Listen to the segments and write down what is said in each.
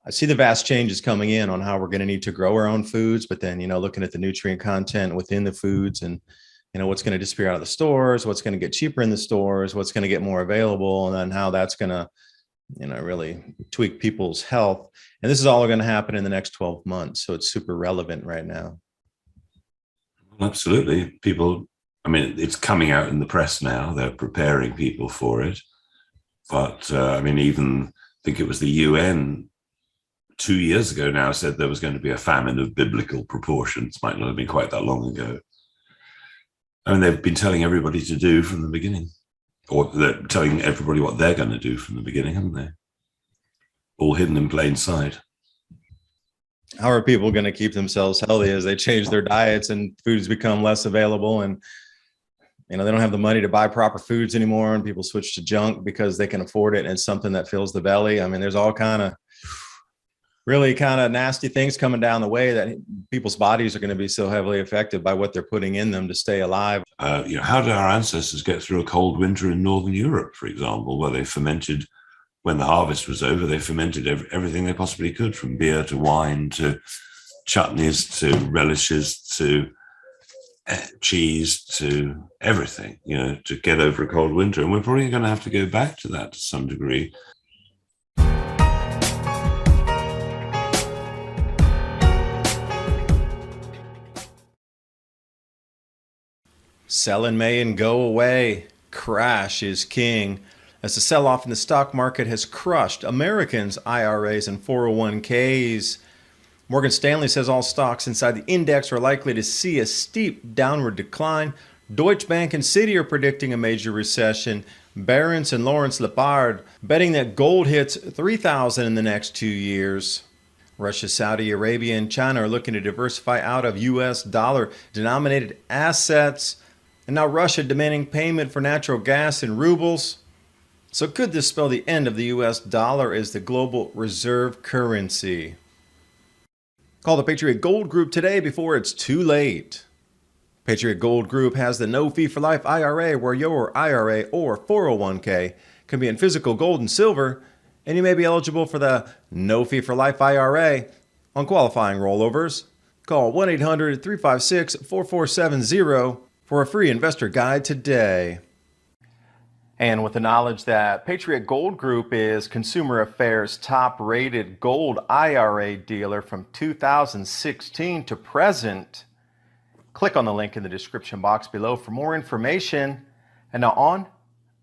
I see the vast changes coming in on how we're going to need to grow our own foods, but then, looking at the nutrient content within the foods and, what's going to disappear out of the stores, what's going to get cheaper in the stores, what's going to get more available, and then how that's going to, really tweak people's health. And this is all going to happen in the next 12 months. So it's super relevant right now. Absolutely. People, I mean, it's coming out in the press now. They're preparing people for it. But even I think it was the UN 2 years ago now said there was going to be a famine of biblical proportions. Might not have been quite that long ago. I mean, they've been telling everybody to do from the beginning, or they're telling everybody what they're going to do from the beginning, haven't they? All hidden in plain sight. How are people going to keep themselves healthy as they change their diets and foods become less available, and they don't have the money to buy proper foods anymore, and people switch to junk because they can afford it and it's something that fills the belly? I mean, there's all kind of really kind of nasty things coming down the way that people's bodies are going to be so heavily affected by what they're putting in them to stay alive. How did our ancestors get through a cold winter in Northern Europe, for example, where they fermented, when the harvest was over, they fermented everything they possibly could, from beer to wine to chutneys to relishes to cheese to everything, to get over a cold winter. And we're probably going to have to go back to that to some degree. Sell in May and go away. Crash is king, as the sell-off in the stock market has crushed Americans' IRAs and 401ks. Morgan Stanley says all stocks inside the index are likely to see a steep downward decline. Deutsche Bank and Citi are predicting a major recession. Barron's and Lawrence Lepard betting that gold hits 3,000 in the next 2 years. Russia, Saudi Arabia, and China are looking to diversify out of U.S. dollar-denominated assets. And now Russia demanding payment for natural gas in rubles. So could this spell the end of the U.S. dollar as the global reserve currency? Call the Patriot Gold Group today before it's too late. Patriot Gold Group has the no fee for life IRA, where your IRA or 401k can be in physical gold and silver, and you may be eligible for the no fee for life IRA on qualifying rollovers. Call 1-800-356-4470 for a free investor guide today. And with the knowledge that Patriot Gold Group is Consumer Affairs' top-rated gold IRA dealer from 2016 to present, click on the link in the description box below for more information. And now on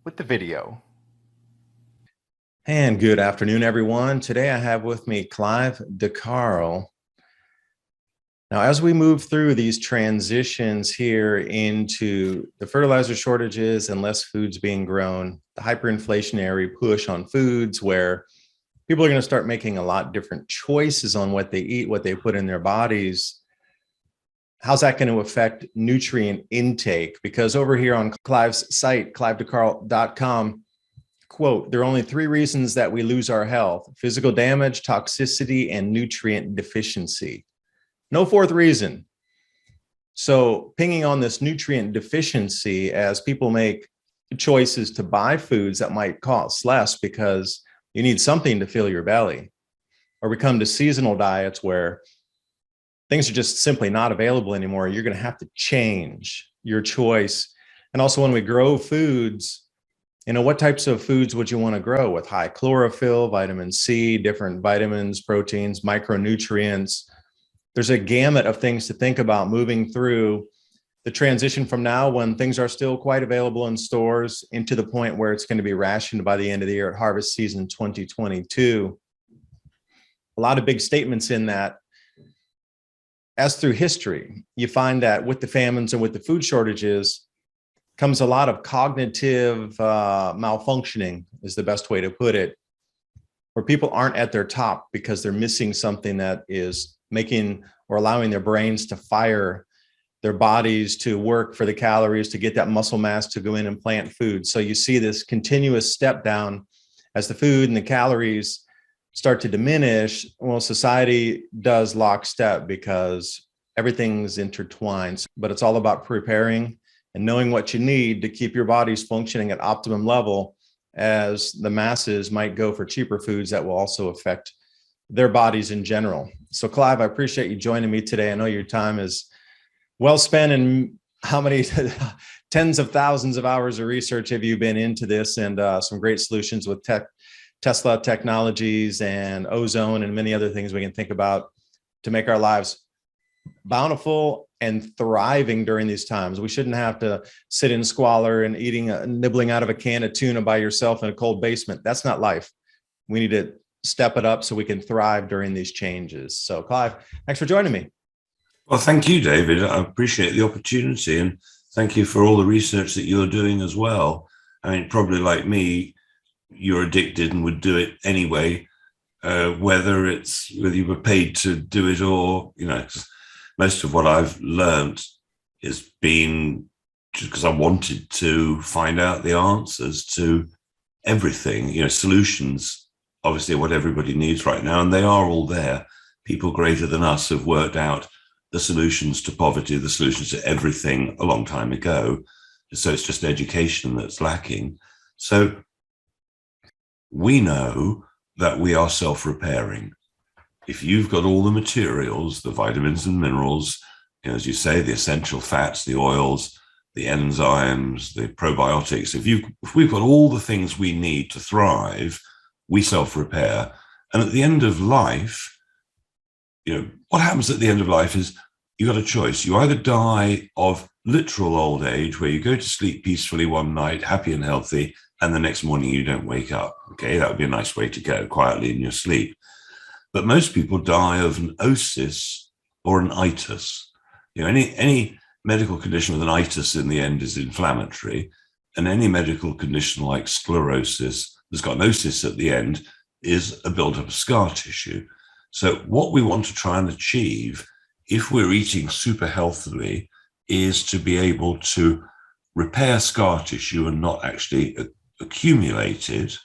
with the video. And good afternoon, everyone. Today I have with me Clive De Carl. Now, as we move through these transitions here into the fertilizer shortages and less foods being grown, the hyperinflationary push on foods where people are going to start making a lot different choices on what they eat, what they put in their bodies, how's that going to affect nutrient intake? Because over here on Clive's site, clivedecarl.com, quote, there are only 3 reasons that we lose our health: physical damage, toxicity, and nutrient deficiency. No 4th reason. So pinging on this nutrient deficiency as people make choices to buy foods that might cost less because you need something to fill your belly, or we come to seasonal diets where things are just simply not available anymore. You're going to have to change your choice. And also when we grow foods, what types of foods would you want to grow with high chlorophyll, vitamin C, different vitamins, proteins, micronutrients? There's a gamut of things to think about moving through the transition from now, when things are still quite available in stores, into the point where it's going to be rationed by the end of the year at harvest season 2022. A lot of big statements in that. As through history, you find that with the famines and with the food shortages comes a lot of cognitive malfunctioning, is the best way to put it, where people aren't at their top because they're missing something that is making or allowing their brains to fire, their bodies to work for the calories, to get that muscle mass to go in and plant food. So you see this continuous step down as the food and the calories start to diminish. Well, society does lockstep because everything's intertwined, but it's all about preparing and knowing what you need to keep your bodies functioning at optimum level, as the masses might go for cheaper foods that will also affect their bodies in general. So Clive, I appreciate you joining me today. I know your time is well spent, and how many tens of thousands of hours of research have you been into this, and some great solutions with Tesla technologies and ozone and many other things we can think about to make our lives bountiful and thriving during these times. We shouldn't have to sit in squalor and nibbling out of a can of tuna by yourself in a cold basement. That's not life. We need to step it up so we can thrive during these changes. So Clive, thanks for joining me. Well, thank you, David. I appreciate the opportunity, and thank you for all the research that you're doing as well. I mean, probably like me, you're addicted and would do it anyway, whether you were paid to do it or, most of what I've learned has been just because I wanted to find out the answers to everything, solutions, obviously what everybody needs right now, and they are all there. People greater than us have worked out the solutions to poverty, the solutions to everything a long time ago. So it's just education that's lacking. So we know that we are self-repairing. If you've got all the materials, the vitamins and minerals, as you say, the essential fats, the oils, the enzymes, the probiotics, if we've got all the things we need to thrive, we self-repair. And at the end of life, what happens at the end of life is you got a choice. You either die of literal old age, where you go to sleep peacefully one night, happy and healthy, and the next morning you don't wake up. Okay, that would be a nice way to go, quietly in your sleep. But most people die of an osis or an itis. Any medical condition with an itis in the end is inflammatory, and any medical condition like sclerosis that's got an osis at the end is a buildup of scar tissue. So what we want to try and achieve, if we're eating super healthily, is to be able to repair scar tissue and not actually accumulate it.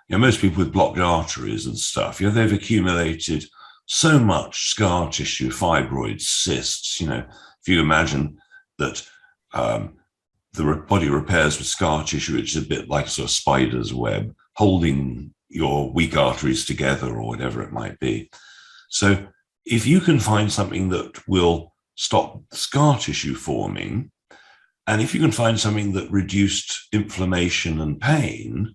Most people with blocked arteries and stuff, they've accumulated so much scar tissue, fibroids, cysts. If you imagine that the body repairs with scar tissue, it's a bit like a sort of spider's web, holding your weak arteries together or whatever it might be. So if you can find something that will stop scar tissue forming, and if you can find something that reduced inflammation and pain,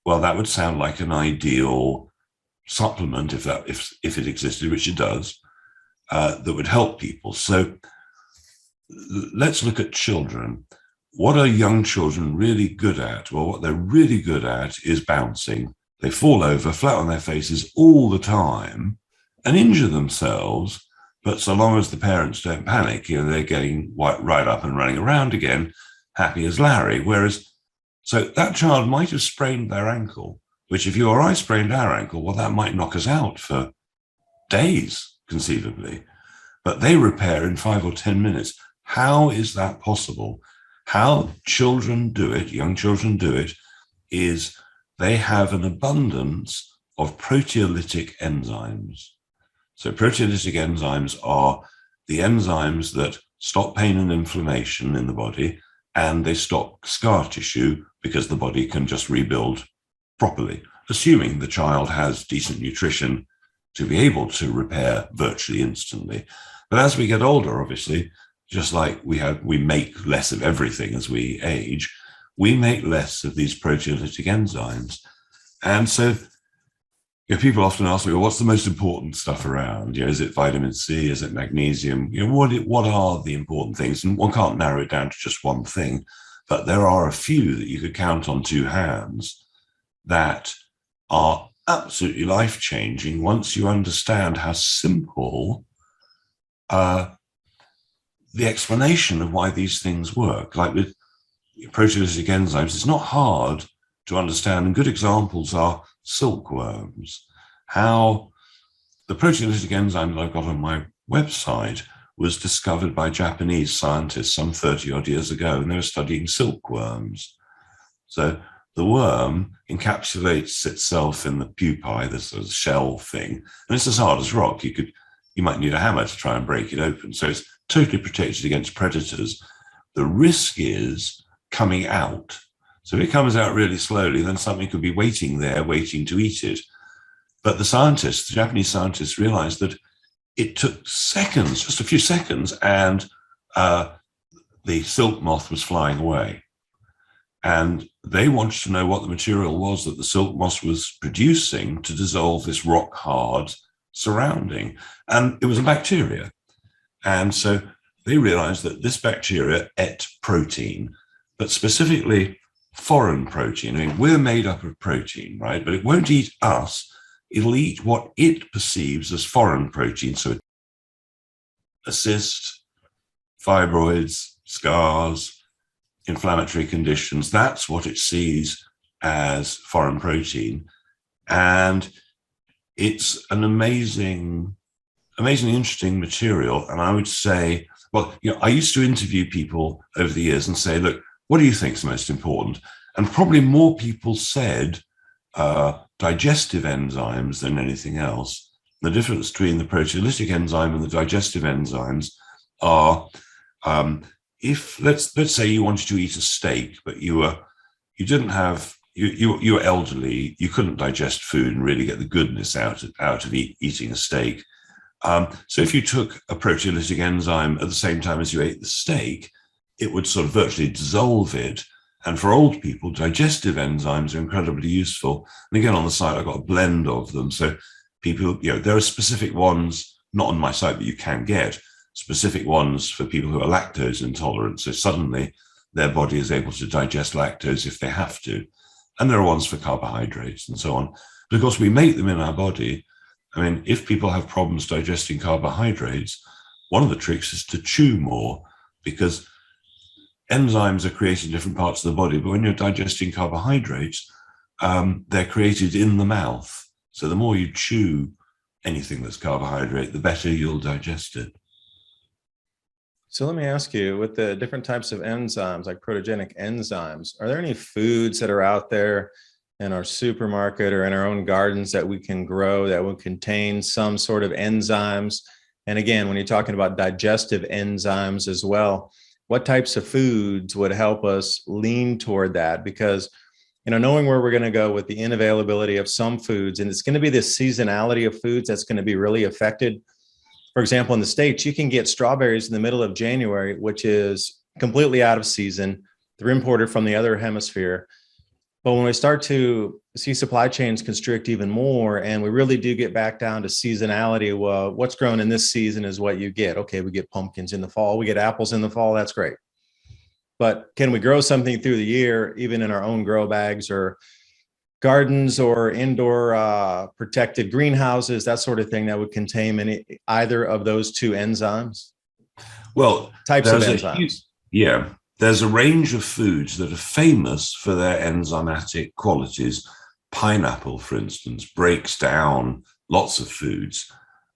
well, that would sound like an ideal supplement, if it existed, which it does, that would help people. So let's look at children. What are young children really good at? Well, what they're really good at is bouncing. They fall over flat on their faces all the time and injure themselves. But so long as the parents don't panic, they're getting right up and running around again, happy as Larry. So that child might have sprained their ankle, which if you or I sprained our ankle, well, that might knock us out for days, conceivably. But they repair in 5 or 10 minutes. How is that possible? How children do it, young children do it, is they have an abundance of proteolytic enzymes. So proteolytic enzymes are the enzymes that stop pain and inflammation in the body, and they stop scar tissue because the body can just rebuild properly, assuming the child has decent nutrition to be able to repair virtually instantly. But as we get older, obviously, just like we make less of everything as we age, we make less of these proteolytic enzymes. And so people often ask me, well, what's the most important stuff around? Is it vitamin C? Is it magnesium? What are the important things? And one can't narrow it down to just one thing, but there are a few that you could count on two hands that are absolutely life-changing once you understand how simple the explanation of why these things work. Like with proteolytic enzymes, it's not hard to understand, and good examples are silkworms. How the proteolytic enzyme that I've got on my website was discovered by Japanese scientists some 30 odd years ago, and they were studying silkworms. So the worm encapsulates itself in the pupae, this sort of shell thing, and it's as hard as rock. You might need a hammer to try and break it open. So it's totally protected against predators. The risk is coming out. So if it comes out really slowly, then something could be waiting there, waiting to eat it. But the Japanese scientists realized that it took seconds, just a few seconds, and the silk moth was flying away. And they wanted to know what the material was that the silk moth was producing to dissolve this rock hard surrounding. And it was a bacteria. And so they realized that this bacteria ate protein, but specifically foreign protein. I mean, we're made up of protein, right? But it won't eat us. It'll eat what it perceives as foreign protein. So cysts, fibroids, scars, inflammatory conditions. That's what it sees as foreign protein. And it's an amazingly interesting material. And I would say, well, I used to interview people over the years and say, look, what do you think is the most important? And probably more people said digestive enzymes than anything else. The difference between the proteolytic enzyme and the digestive enzymes are, if let's say you wanted to eat a steak, but you were elderly, you couldn't digest food and really get the goodness out of eating a steak. So if you took a proteolytic enzyme at the same time as you ate the steak, it would sort of virtually dissolve it. And for old people, digestive enzymes are incredibly useful. And again, on the site, I've got a blend of them. So people, there are specific ones, not on my site, but you can get specific ones for people who are lactose intolerant. So suddenly their body is able to digest lactose if they have to. And there are ones for carbohydrates and so on. But of course, we make them in our body. I mean, if people have problems digesting carbohydrates, one of the tricks is to chew more, because enzymes are created in different parts of the body. But when you're digesting carbohydrates, they're created in the mouth. So the more you chew anything that's carbohydrate, the better you'll digest it. So let me ask you, with the different types of enzymes, like protogenic enzymes, are there any foods that are out there in our supermarket or in our own gardens that we can grow that will contain some sort of enzymes? And again, when you're talking about digestive enzymes as well, what types of foods would help us lean toward that? Because, knowing where we're going to go with the inavailability of some foods, and it's going to be the seasonality of foods that's going to be really affected. For example, in the States, you can get strawberries in the middle of January, which is completely out of season. They're imported from the other hemisphere. But when we start to see supply chains constrict even more, and we really do get back down to seasonality, well, what's grown in this season is what you get. Okay, we get pumpkins in the fall, we get apples in the fall, that's great. But can we grow something through the year, even in our own grow bags or gardens or indoor protected greenhouses, that sort of thing, that would contain either of those two enzymes? Well, types of enzymes. There's a range of foods that are famous for their enzymatic qualities. Pineapple, for instance, breaks down lots of foods.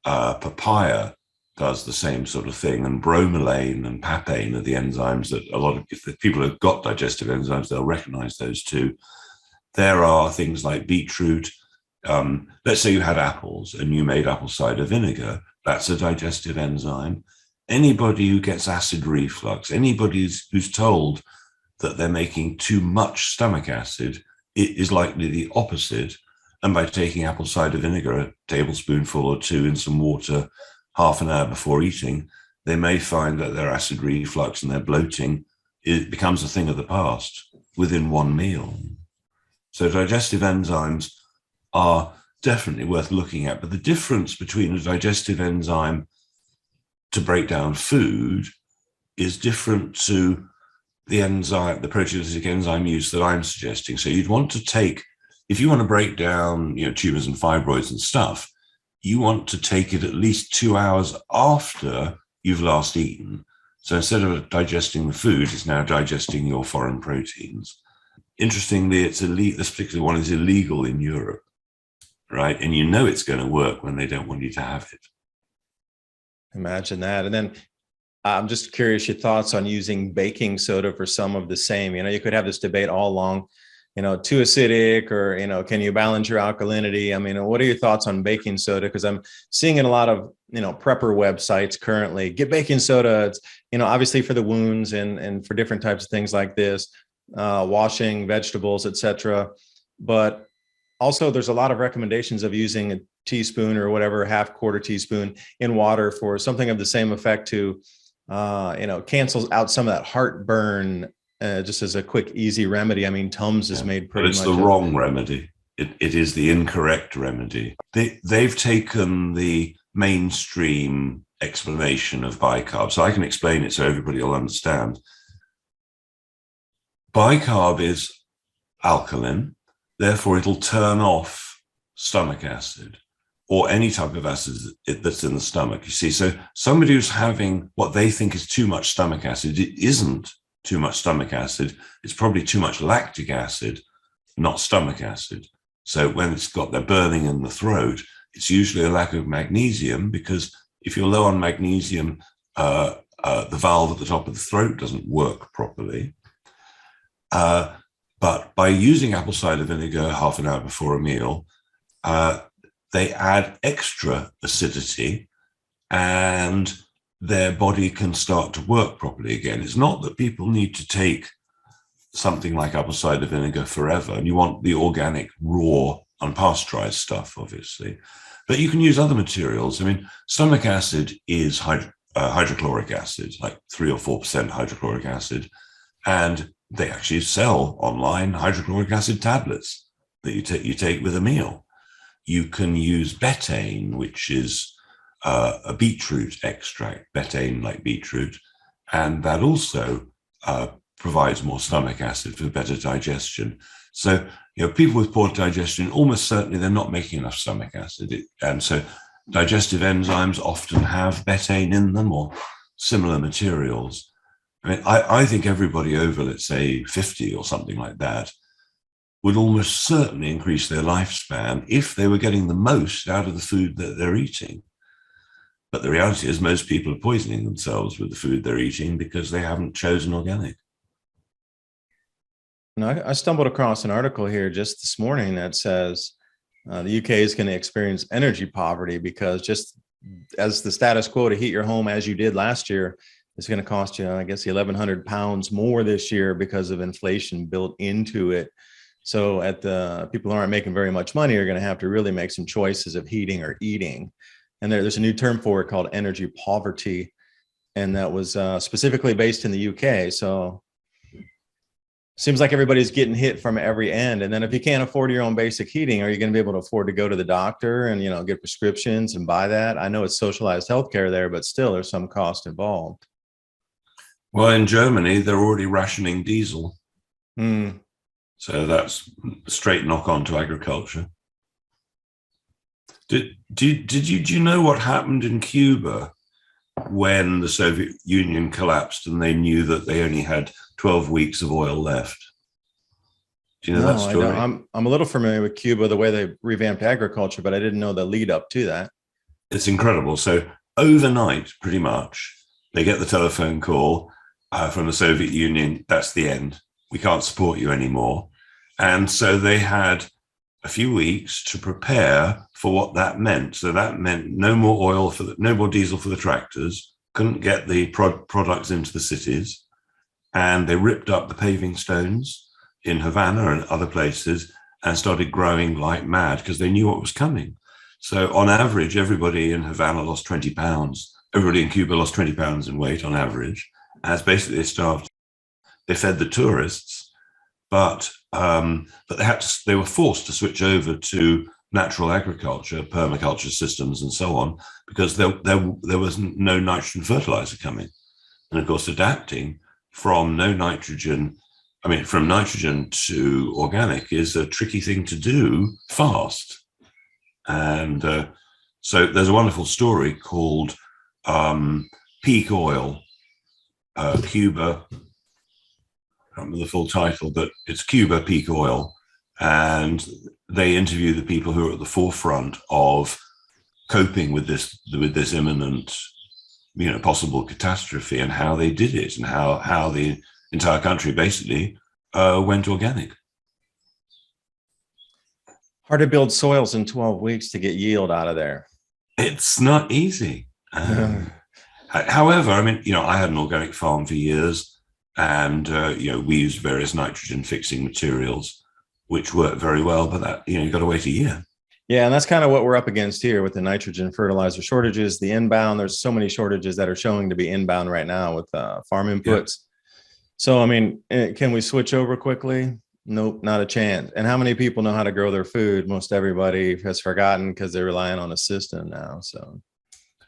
Papaya does the same sort of thing, and bromelain and papain are the enzymes that if people have got digestive enzymes, they'll recognize those too. There are things like beetroot. Let's say you had apples and you made apple cider vinegar. That's a digestive enzyme. Anybody who gets acid reflux, anybody who's told that they're making too much stomach acid, it is likely the opposite. And by taking apple cider vinegar, a tablespoonful or two in some water, half an hour before eating, they may find that their acid reflux and their bloating, it becomes a thing of the past within one meal. So digestive enzymes are definitely worth looking at. But the difference between a digestive enzyme to break down food is different to the proteolytic enzyme use that I'm suggesting. So you'd want to take, if you want to break down, tumors and fibroids and stuff, you want to take it at least 2 hours after you've last eaten. So instead of digesting the food, it's now digesting your foreign proteins. Interestingly, this particular one is illegal in Europe, right? And it's going to work when they don't want you to have it. Imagine that. And then I'm just curious your thoughts on using baking soda for some of the same. You could have this debate all along, too acidic, or, can you balance your alkalinity? I mean, what are your thoughts on baking soda? Because I'm seeing in a lot of, prepper websites currently, get baking soda. It's, obviously for the wounds and for different types of things like this, washing vegetables, etc. But Also, there's a lot of recommendations of using a teaspoon or whatever, half quarter teaspoon in water for something of the same effect to, cancels out some of that heartburn, just as a quick, easy remedy. I mean, Tums is made But pretty it's much. the wrong remedy. It is the incorrect remedy. They've taken the mainstream explanation of bicarb, so I can explain it so everybody will understand. Bicarb is alkaline, therefore it'll turn off stomach acid or any type of acid that's in the stomach. You see, so somebody who's having what they think is too much stomach acid, it isn't too much stomach acid. It's probably too much lactic acid, not stomach acid. So when it's got the burning in the throat, it's usually a lack of magnesium, because if you're low on magnesium, the valve at the top of the throat doesn't work properly. But by using apple cider vinegar half an hour before a meal, they add extra acidity and their body can start to work properly again. It's not that people need to take something like apple cider vinegar forever, and you want the organic, raw, unpasteurized stuff, obviously. But you can use other materials. I mean, stomach acid is hydrochloric acid, like 3 or 4% hydrochloric acid. And they actually sell online hydrochloric acid tablets that you take with a meal. You can use betaine, which is a beetroot extract, betaine like beetroot, and that also provides more stomach acid for better digestion. So, people with poor digestion, almost certainly they're not making enough stomach acid. And so digestive enzymes often have betaine in them or similar materials. I mean, I think everybody over, let's say, 50 or something like that would almost certainly increase their lifespan if they were getting the most out of the food that they're eating. But the reality is most people are poisoning themselves with the food they're eating because they haven't chosen organic. Now, I stumbled across an article here just this morning that says the UK is going to experience energy poverty because just as the status quo to heat your home as you did last year, it's going to cost you, I guess, 1,100 pounds more this year because of inflation built into it. So at the people who aren't making very much money are going to have to really make some choices of heating or eating. And there's a new term for it called energy poverty. And that was specifically based in the UK. So seems like everybody's getting hit from every end. And then if you can't afford your own basic heating, are you going to be able to afford to go to the doctor and, get prescriptions and buy that? I know it's socialized healthcare there, but still there's some cost involved. Well, in Germany, they're already rationing diesel. So that's a straight knock on to agriculture. Do you know what happened in Cuba when the Soviet Union collapsed and they knew that they only had 12 weeks of oil left? Do you know that story? I'm a little familiar with Cuba, the way they revamped agriculture, but I didn't know the lead up to that. It's incredible. So overnight, pretty much, they get the telephone call from the Soviet Union. That's the end. We can't support you anymore. And so they had a few weeks to prepare for what that meant. So that meant no more oil no more diesel for the tractors, couldn't get the products into the cities. And they ripped up the paving stones in Havana and other places and started growing like mad because they knew what was coming. So on average, everybody in Havana lost 20 pounds. Everybody in Cuba lost 20 pounds in weight on average. As basically they starved. They fed the tourists, but they were forced to switch over to natural agriculture, permaculture systems, and so on, because there was no nitrogen fertilizer coming. And of course, adapting from nitrogen to organic is a tricky thing to do fast. And so there's a wonderful story called Peak Oil, Cuba. I can't remember the full title, but it's Cuba Peak Oil. And they interview the people who are at the forefront of coping with this imminent, possible catastrophe, and how they did it, and how the entire country basically went organic. Hard to build soils in 12 weeks to get yield out of there. It's not easy. However, I had an organic farm for years, and we used various nitrogen fixing materials. which worked very well, but that, you got to wait a year. Yeah, and that's kind of what we're up against here with the nitrogen fertilizer shortages, the inbound. There's so many shortages that are showing to be inbound right now with farm inputs. So, I mean, can we switch over quickly? Nope, not a chance. And how many people know how to grow their food? Most everybody has forgotten because they're relying on a system now. So,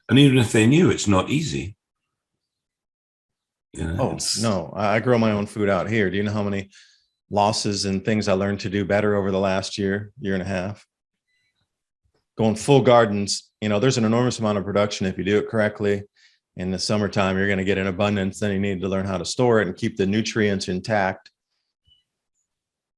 and even if they knew, it's not easy. No, I grow my own food out here. Do you know how many losses and things I learned to do better over the last year and a half? Going full gardens, there's an enormous amount of production if you do it correctly. In the summertime, you're going to get an abundance. Then you need to learn how to store it and keep the nutrients intact.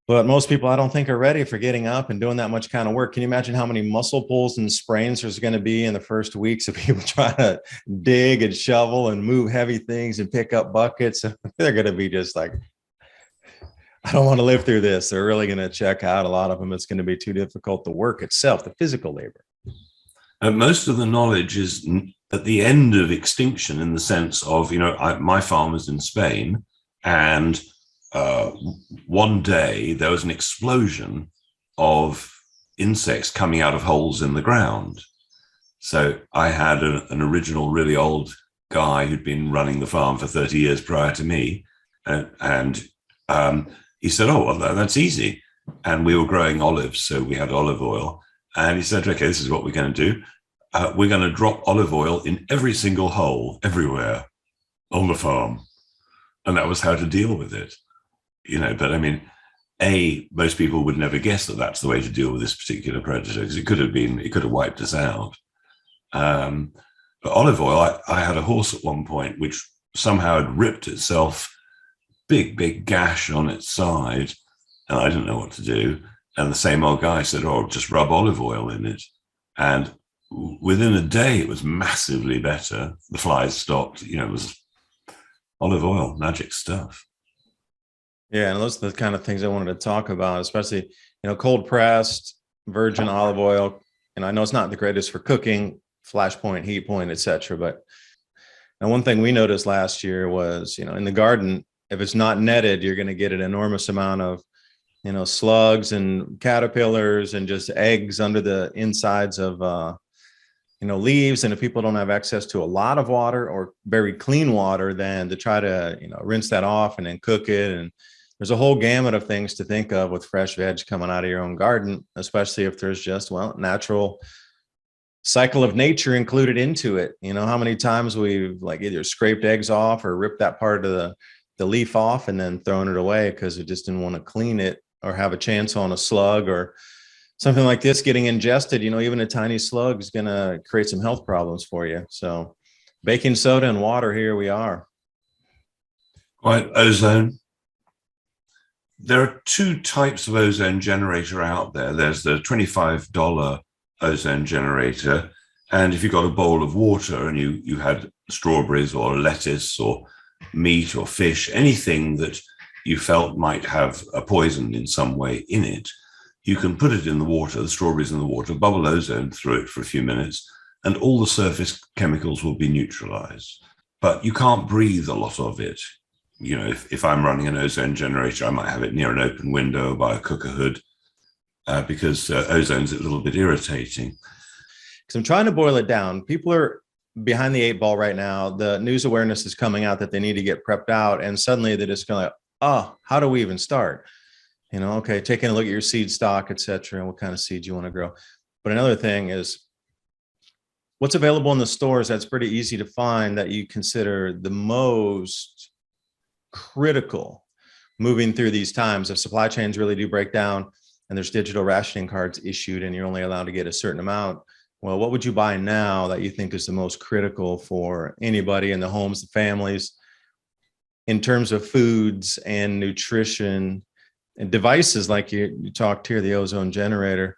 But most people, I don't think, are ready for getting up and doing that much kind of work. Can you imagine how many muscle pulls and sprains there's going to be in the first weeks of people trying to dig and shovel and move heavy things and pick up buckets? They're going to be just like, I don't want to live through this. They're really going to check out. A lot of them, it's going to be too difficult. The work itself, the physical labor. Most of the knowledge is at the end of extinction, in the sense of, my farm is in Spain, and one day there was an explosion of insects coming out of holes in the ground. So I had an original really old guy who'd been running the farm for 30 years prior to me. And he said, oh, well, that's easy. And we were growing olives, so we had olive oil. And he said, okay, this is what we're going to do. We're going to drop olive oil in every single hole, everywhere on the farm. And that was how to deal with it. But I mean, most people would never guess that that's the way to deal with this particular predator, because it could have wiped us out. But olive oil, I had a horse at one point which somehow had ripped itself, big gash on its side, and I didn't know what to do. And the same old guy said, oh, just rub olive oil in it. And within a day, it was massively better. The flies stopped. It was olive oil, magic stuff. Yeah, and those are the kind of things I wanted to talk about, especially, cold pressed virgin olive oil. And I know it's not the greatest for cooking, flash point, heat point, etc. But and one thing we noticed last year was, in the garden, if it's not netted, you're going to get an enormous amount of, slugs and caterpillars and just eggs under the insides of, leaves. And if people don't have access to a lot of water or very clean water, then to try to, rinse that off and then cook it. And there's a whole gamut of things to think of with fresh veg coming out of your own garden, especially if there's just, natural cycle of nature included into it. How many times we've either scraped eggs off or ripped that part of the leaf off and then thrown it away because we just didn't want to clean it or have a chance on a slug or something like this getting ingested. Even a tiny slug is going to create some health problems for you. So baking soda and water, here we are. Right, ozone. There are two types of ozone generator out there. There's the $25 ozone generator. And if you got a bowl of water and you had strawberries or lettuce or meat or fish, anything that you felt might have a poison in some way in it, you can put it in the water, the strawberries in the water, bubble ozone through it for a few minutes, and all the surface chemicals will be neutralized. But you can't breathe a lot of it. If I'm running an ozone generator, I might have it near an open window by a cooker hood because ozone's a little bit irritating. Because I'm trying to boil it down. People are behind the eight ball right now. The news awareness is coming out that they need to get prepped out. And suddenly they're just going how do we even start? Okay, taking a look at your seed stock, et cetera, and what kind of seeds you want to grow. But another thing is what's available in the stores that's pretty easy to find that you consider the most critical moving through these times. If supply chains really do break down and there's digital rationing cards issued and you're only allowed to get a certain amount, well, what would you buy now that you think is the most critical for anybody in the homes, the families, in terms of foods and nutrition and devices like you talked here, the ozone generator?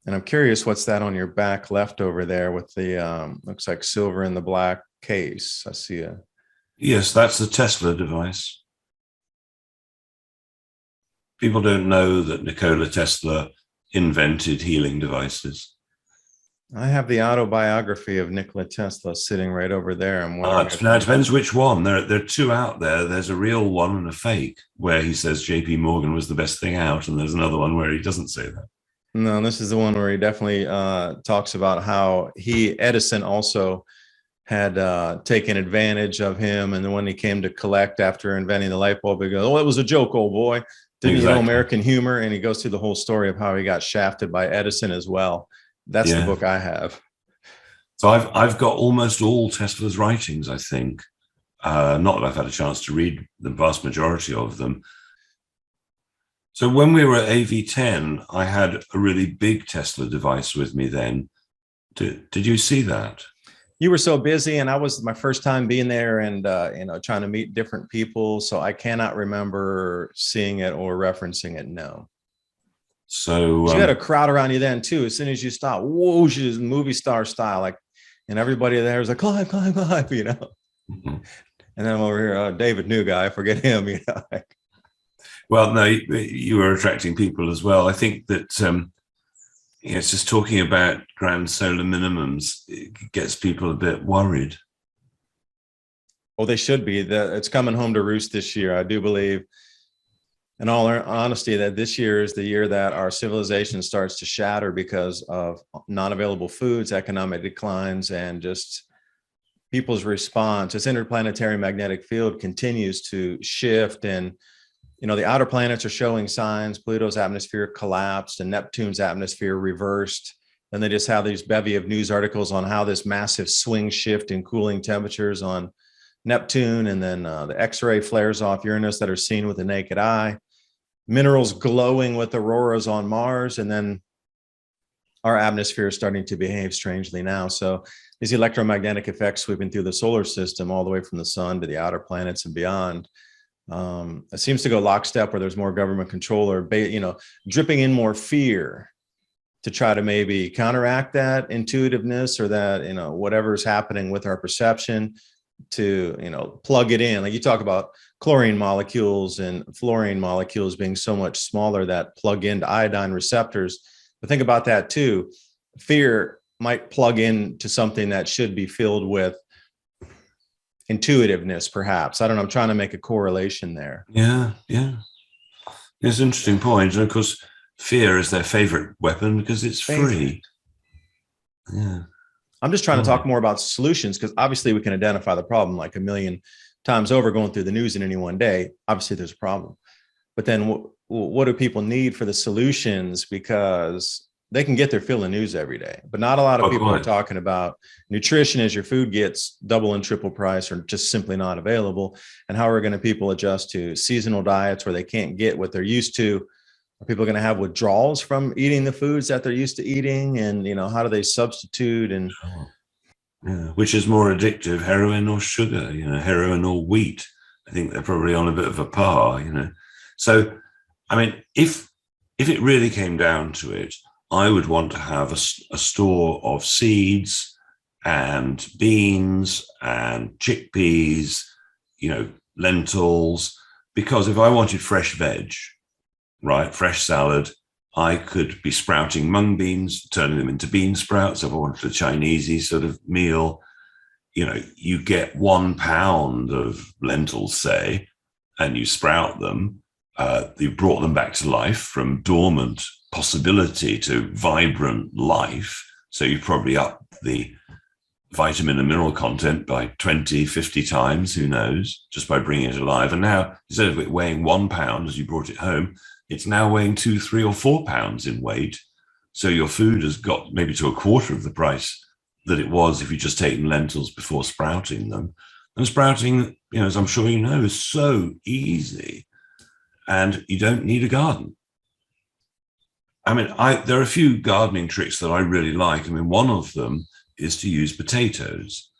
And I'm curious, what's that on your back left over there with the looks like silver in the black case? I see a Yes, that's the Tesla device. People don't know that Nikola Tesla invented healing devices. I have the autobiography of Nikola Tesla sitting right over there. I'm wondering Now it depends which one. There are two out there. There's a real one and a fake, where he says J.P. Morgan was the best thing out, and there's another one where he doesn't say that. no, this is the one where he definitely talks about how Edison also had taken advantage of him. And then when he came to collect after inventing the light bulb, he goes, "Oh, it was a joke, old boy. Didn't you know American humor?" And he goes through the whole story of how he got shafted by Edison as well. That's the book I have. So I've got almost all Tesla's writings, I think. Not that I've had a chance to read the vast majority of them. So when we were at AV10, I had a really big Tesla device with me then. Did you see that? You were so busy, and I was my first time being there, and trying to meet different people. So I cannot remember seeing it or referencing it. No. So you had a crowd around you then too. As soon as you stop, whoa, she's movie star style, like, and everybody there was like, Clive, Clive, Clive, Mm-hmm. And then I'm over here, David, new guy, forget him, Well, no, you were attracting people as well. I think that it's just talking about ground solar minimums, it gets people a bit worried. Well, they should be. It's coming home to roost this year. I do believe, in all honesty, that this year is the year that our civilization starts to shatter because of non-available foods, economic declines, and just people's response. This interplanetary magnetic field continues to shift, and the outer planets are showing signs. Pluto's atmosphere collapsed and Neptune's atmosphere reversed. And they just have these bevy of news articles on how this massive swing shift in cooling temperatures on Neptune, and then the X-ray flares off Uranus that are seen with the naked eye, minerals glowing with auroras on Mars, and then our atmosphere is starting to behave strangely now. So these electromagnetic effects sweeping through the solar system, all the way from the sun to the outer planets and beyond, it seems to go lockstep where there's more government control or, dripping in more fear to try to maybe counteract that intuitiveness or that, whatever's happening with our perception, to, plug it in. Like you talk about chlorine molecules and fluorine molecules being so much smaller that plug into iodine receptors. But think about that too. Fear might plug into something that should be filled with intuitiveness, perhaps. I don't know. I'm trying to make a correlation there. Yeah. It's an interesting point. And of course, fear is their favorite weapon because it's free. Yeah. I'm just trying to talk more about solutions, because obviously we can identify the problem like a million times over going through the news in any one day. Obviously there's a problem. But then what do people need for the solutions? Because they can get their fill of news every day, but not a lot of people are talking about nutrition as your food gets double and triple price or just simply not available. And how are going to people adjust to seasonal diets where they can't get what they're used to? Are people going to have withdrawals from eating the foods that they're used to eating? And, how do they substitute? And which is more addictive, heroin or sugar, heroin or wheat? I think they're probably on a bit of a par, So, I mean, if it really came down to it, I would want to have a store of seeds and beans and chickpeas, lentils, because if I wanted fresh veg, right, fresh salad, I could be sprouting mung beans, turning them into bean sprouts. If I wanted a Chinesey sort of meal, you get 1 pound of lentils, say, and you sprout them. You brought them back to life from dormant possibility to vibrant life. So you probably up the vitamin and mineral content by 20, 50 times, who knows, just by bringing it alive. And now, instead of it weighing 1 pound as you brought it home, it's now weighing 2, 3, or 4 pounds in weight. So your food has got maybe to a quarter of the price that it was if you just taken lentils before sprouting them. And sprouting, as I'm sure you know, is so easy. And you don't need a garden. I mean, there are a few gardening tricks that I really like. I mean, one of them is to use potatoes.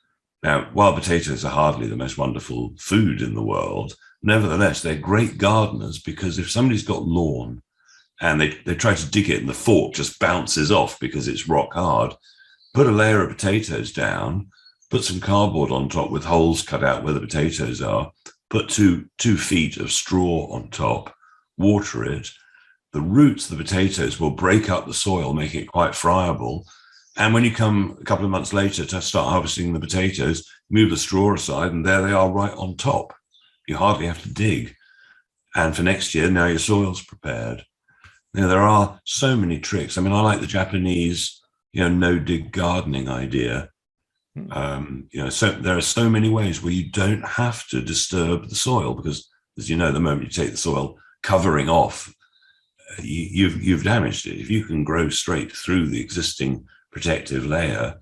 Now, while potatoes are hardly the most wonderful food in the world, nevertheless, they're great gardeners, because if somebody's got lawn and they try to dig it and the fork just bounces off because it's rock hard, put a layer of potatoes down, put some cardboard on top with holes cut out where the potatoes are, put 2 feet of straw on top, water it. The roots of the potatoes will break up the soil, making it quite friable. And when you come a couple of months later to start harvesting the potatoes, move the straw aside, and there they are right on top. You hardly have to dig. And for next year, now your soil's prepared. There are so many tricks. I mean, I like the Japanese, no-dig gardening idea. So there are so many ways where you don't have to disturb the soil because, as you know, the moment you take the soil covering off, you've damaged it. If you can grow straight through the existing protective layer,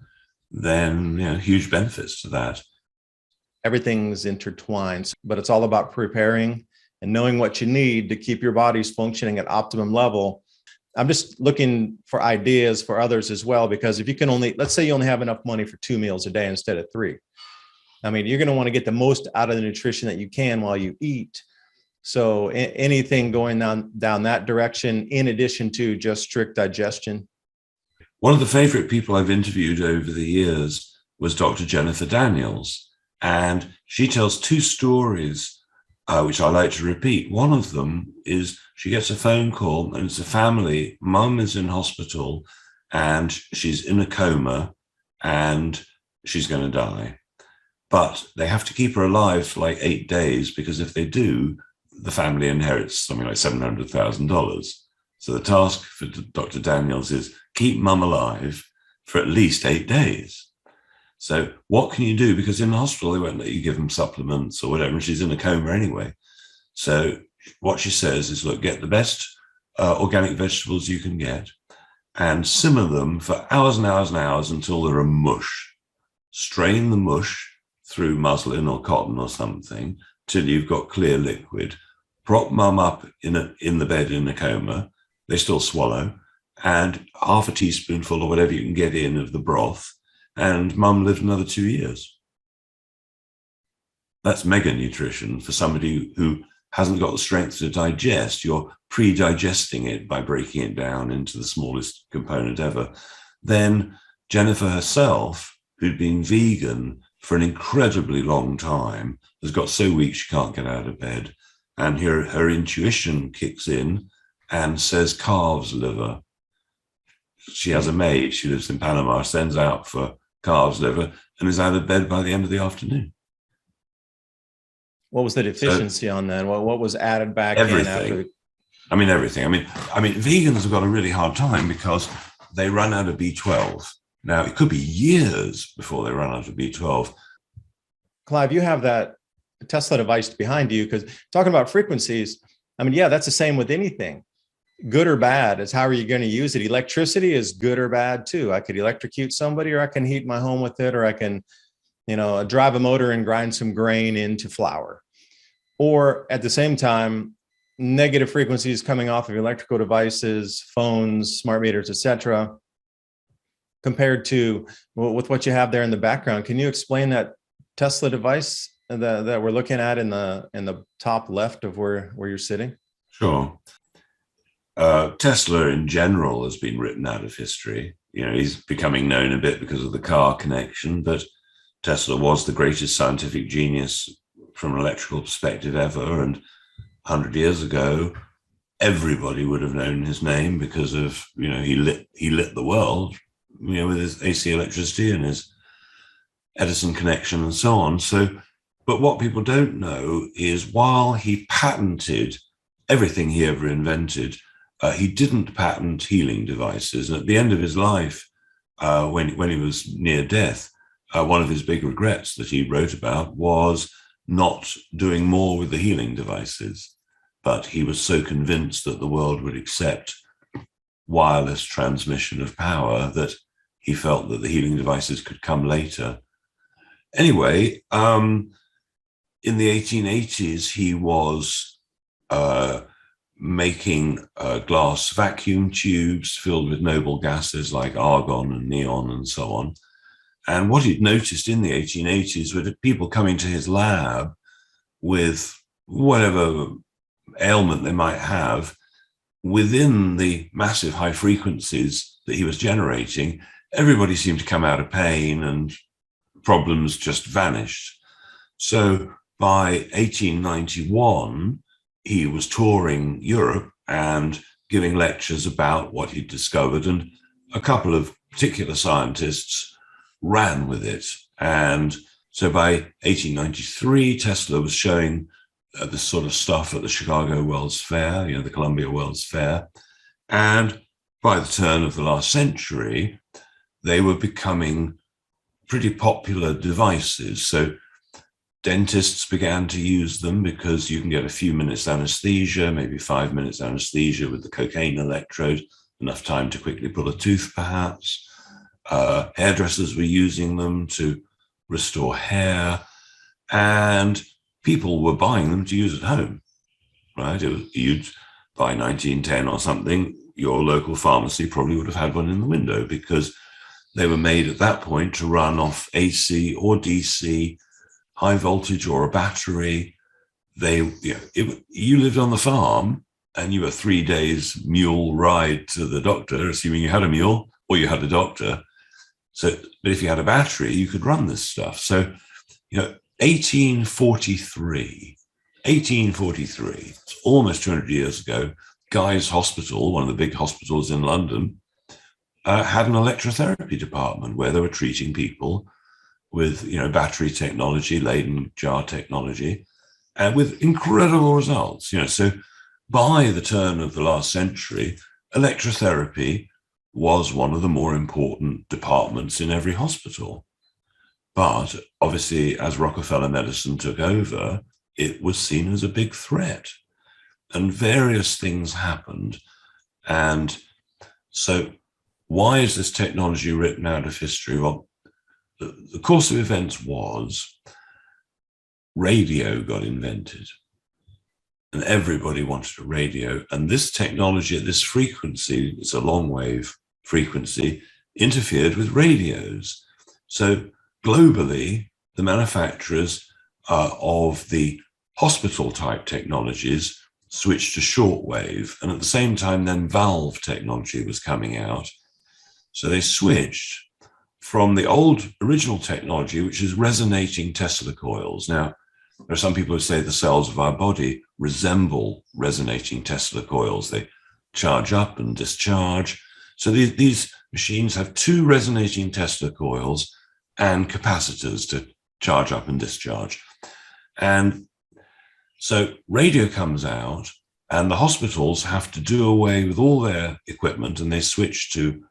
then huge benefits to that. Everything's intertwined, but it's all about preparing and knowing what you need to keep your bodies functioning at optimum level. I'm just looking for ideas for others as well, because if you can let's say you only have enough money for 2 meals a day instead of 3. I mean, you're going to want to get the most out of the nutrition that you can while you eat. So anything going down that direction, in addition to just strict digestion? One of the favorite people I've interviewed over the years was Dr. Jennifer Daniels, and she tells 2 stories which I like to repeat. One of them is she gets a phone call, and it's a family. Mum is in hospital, and she's in a coma, and she's going to die. But they have to keep her alive for like 8 days, because if they do, the family inherits something like $700,000. So the task for Dr. Daniels is keep mum alive for at least 8 days. So what can you do? Because in the hospital, they won't let you give them supplements or whatever, and she's in a coma anyway. So what she says is, look, get the best organic vegetables you can get and simmer them for hours and hours and hours until they're a mush. Strain the mush through muslin or cotton or something till you've got clear liquid. Prop mum up in the bed in a coma. They still swallow, and half a teaspoonful or whatever you can get in of the broth, and mum lived another 2 years. That's mega nutrition for somebody who hasn't got the strength to digest. You're pre-digesting it by breaking it down into the smallest component ever. Then Jennifer herself, who'd been vegan for an incredibly long time, has got so weak she can't get out of bed. And her intuition kicks in and says calves liver. She has a maid, she lives in Panama, sends out for calves liver and is out of bed by the end of the afternoon. What was the deficiency on that? What was added back everything. in after? Everything. I mean, vegans have got a really hard time because they run out of B12. Now, it could be years before they run out of B12. Clive, you have that Tesla device behind you, because talking about frequencies, that's the same with anything. Good or bad, it's how are you going to use it. Electricity is good or bad too. I could electrocute somebody, or I can heat my home with it, or I can, drive a motor and grind some grain into flour. Or at the same time, negative frequencies coming off of electrical devices, phones, smart meters, etc., compared to with what you have there in the background. Can you explain that Tesla device that we're looking at in the top left of where you're sitting? Sure. Tesla in general has been written out of history. He's becoming known a bit because of the car connection, but Tesla was the greatest scientific genius from an electrical perspective ever. And 100 years ago, everybody would have known his name because of, he lit the world, with his AC electricity and his Edison connection and so on. So, but what people don't know is while he patented everything he ever invented, he didn't patent healing devices. And at the end of his life, when he was near death, one of his big regrets that he wrote about was not doing more with the healing devices. But he was so convinced that the world would accept wireless transmission of power that he felt that the healing devices could come later. Anyway, in the 1880s, he was making glass vacuum tubes filled with noble gases like argon and neon and so on. And what he'd noticed in the 1880s were people coming to his lab with whatever ailment they might have. Within the massive high frequencies that he was generating, everybody seemed to come out of pain and problems just vanished. So by 1891, he was touring Europe and giving lectures about what he'd discovered. And a couple of particular scientists ran with it. And so by 1893, Tesla was showing this sort of stuff at the Chicago World's Fair, the Columbia World's Fair. And by the turn of the last century, they were becoming pretty popular devices. So dentists began to use them because you can get a few minutes anesthesia, maybe 5 minutes anesthesia with the cocaine electrode, enough time to quickly pull a tooth, perhaps. Hairdressers were using them to restore hair, and people were buying them to use at home, right? You'd by 1910 or something, your local pharmacy probably would have had one in the window because they were made at that point to run off AC or DC, high voltage or a battery. You lived on the farm and you were 3 days mule ride to the doctor, assuming you had a mule or you had a doctor. So, but if you had a battery, you could run this stuff. So, 1843, it's almost 200 years ago, Guy's Hospital, one of the big hospitals in London, had an electrotherapy department where they were treating people with, battery technology, Leyden jar technology, and with incredible results. So by the turn of the last century, electrotherapy was one of the more important departments in every hospital. But obviously, as Rockefeller medicine took over, it was seen as a big threat. And various things happened. And so why is this technology written out of history? Well, the course of events was radio got invented. And everybody wanted a radio. And this technology at this frequency, it's a long wave frequency, interfered with radios. So globally, the manufacturers of the hospital type technologies switched to shortwave. And at the same time, then valve technology was coming out. So they switched from the old original technology, which is resonating Tesla coils. Now, there are some people who say the cells of our body resemble resonating Tesla coils. They charge up and discharge. So these machines have two resonating Tesla coils and capacitors to charge up and discharge. And so radio comes out and the hospitals have to do away with all their equipment and they switch to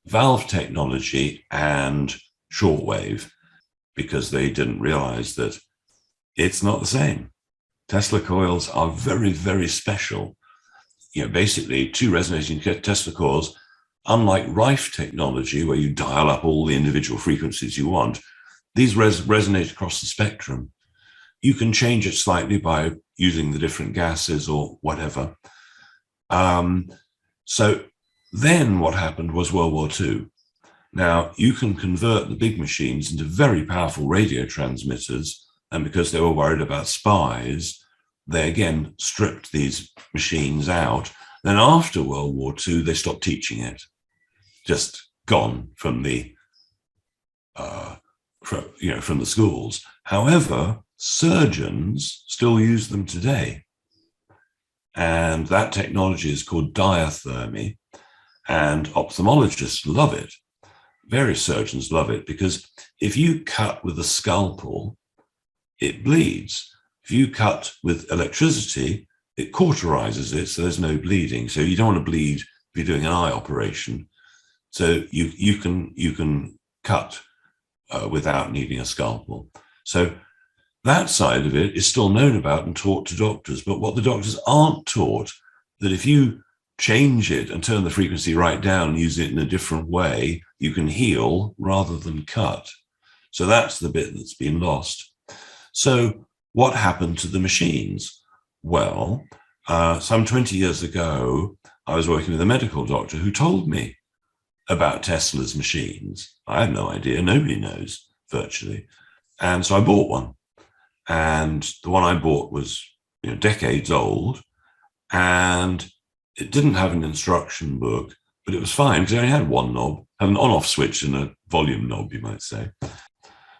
valve technology and shortwave because they didn't realize that it's not the same. Tesla coils are very, very special. Basically two resonating Tesla coils, unlike Rife technology, where you dial up all the individual frequencies you want, these resonate across the spectrum. You can change it slightly by using the different gases or whatever. So then what happened was World War II. Now, you can convert the big machines into very powerful radio transmitters, and because they were worried about spies, they again stripped these machines out. Then after World War II, they stopped teaching it, just gone from the from the schools. However, surgeons still use them today, and that technology is called diathermy, and ophthalmologists love it. Various surgeons love it because if you cut with a scalpel, it bleeds. If you cut with electricity, it cauterizes it, so there's no bleeding. So you don't want to bleed if you're doing an eye operation. So you can cut without needing a scalpel. So that side of it is still known about and taught to doctors. But what the doctors aren't taught, that if you change it and turn the frequency right down, use it in a different way, you can heal rather than cut. So that's the bit that's been lost. So what happened to the machines? Well, some 20 years ago, I was working with a medical doctor who told me about Tesla's machines. I had no idea. Nobody knows, virtually. And so I bought one. And the one I bought was decades old. And it didn't have an instruction book, but it was fine because it only had one knob, had an on-off switch and a volume knob, you might say.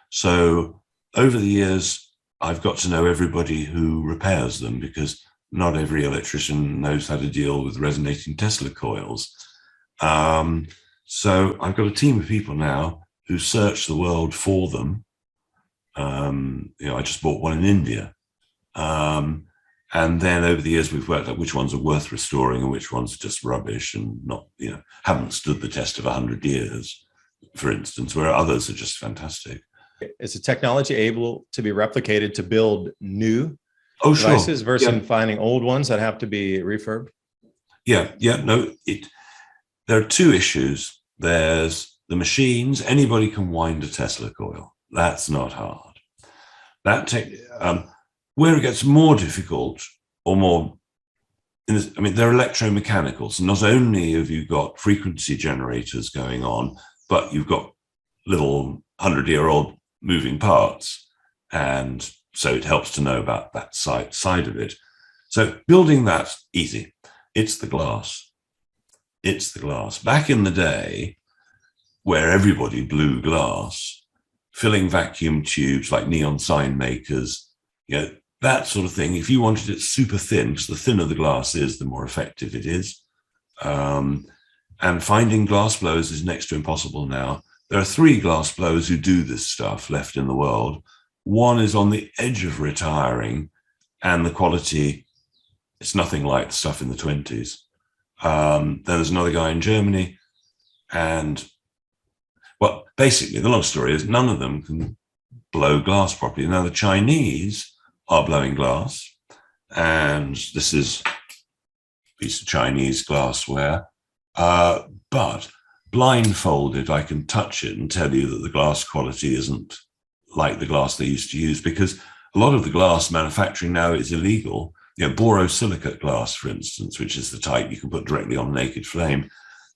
So over the years, I've got to know everybody who repairs them because not every electrician knows how to deal with resonating Tesla coils. So I've got a team of people now who search the world for them. I just bought one in India. And then over the years, we've worked out which ones are worth restoring and which ones are just rubbish and not, haven't stood the test of 100 years, for instance, where others are just fantastic. Is the technology able to be replicated to build new devices sure. versus finding old ones that have to be refurbed? No, there are two issues. There's the machines. Anybody can wind a Tesla coil. That's not hard. Where it gets more difficult or more, they're electromechanical. So not only have you got frequency generators going on, but you've got little 100-year-old moving parts. And so it helps to know about that side of it. So building that, easy. It's the glass. Back in the day, where everybody blew glass, filling vacuum tubes like neon sign makers, that sort of thing. If you wanted it super thin, because the thinner the glass is, the more effective it is. And finding glass blowers is next to impossible now. There are 3 glass blowers who do this stuff left in the world. One is on the edge of retiring, and the quality, it's nothing like the stuff in the 20s. Then there's another guy in Germany. And, well, basically, the long story is none of them can blow glass properly. Now, the Chinese are blowing glass, and this is a piece of Chinese glassware. But blindfolded, I can touch it and tell you that the glass quality isn't like the glass they used to use, because a lot of the glass manufacturing now is illegal. Borosilicate glass, for instance, which is the type you can put directly on naked flame,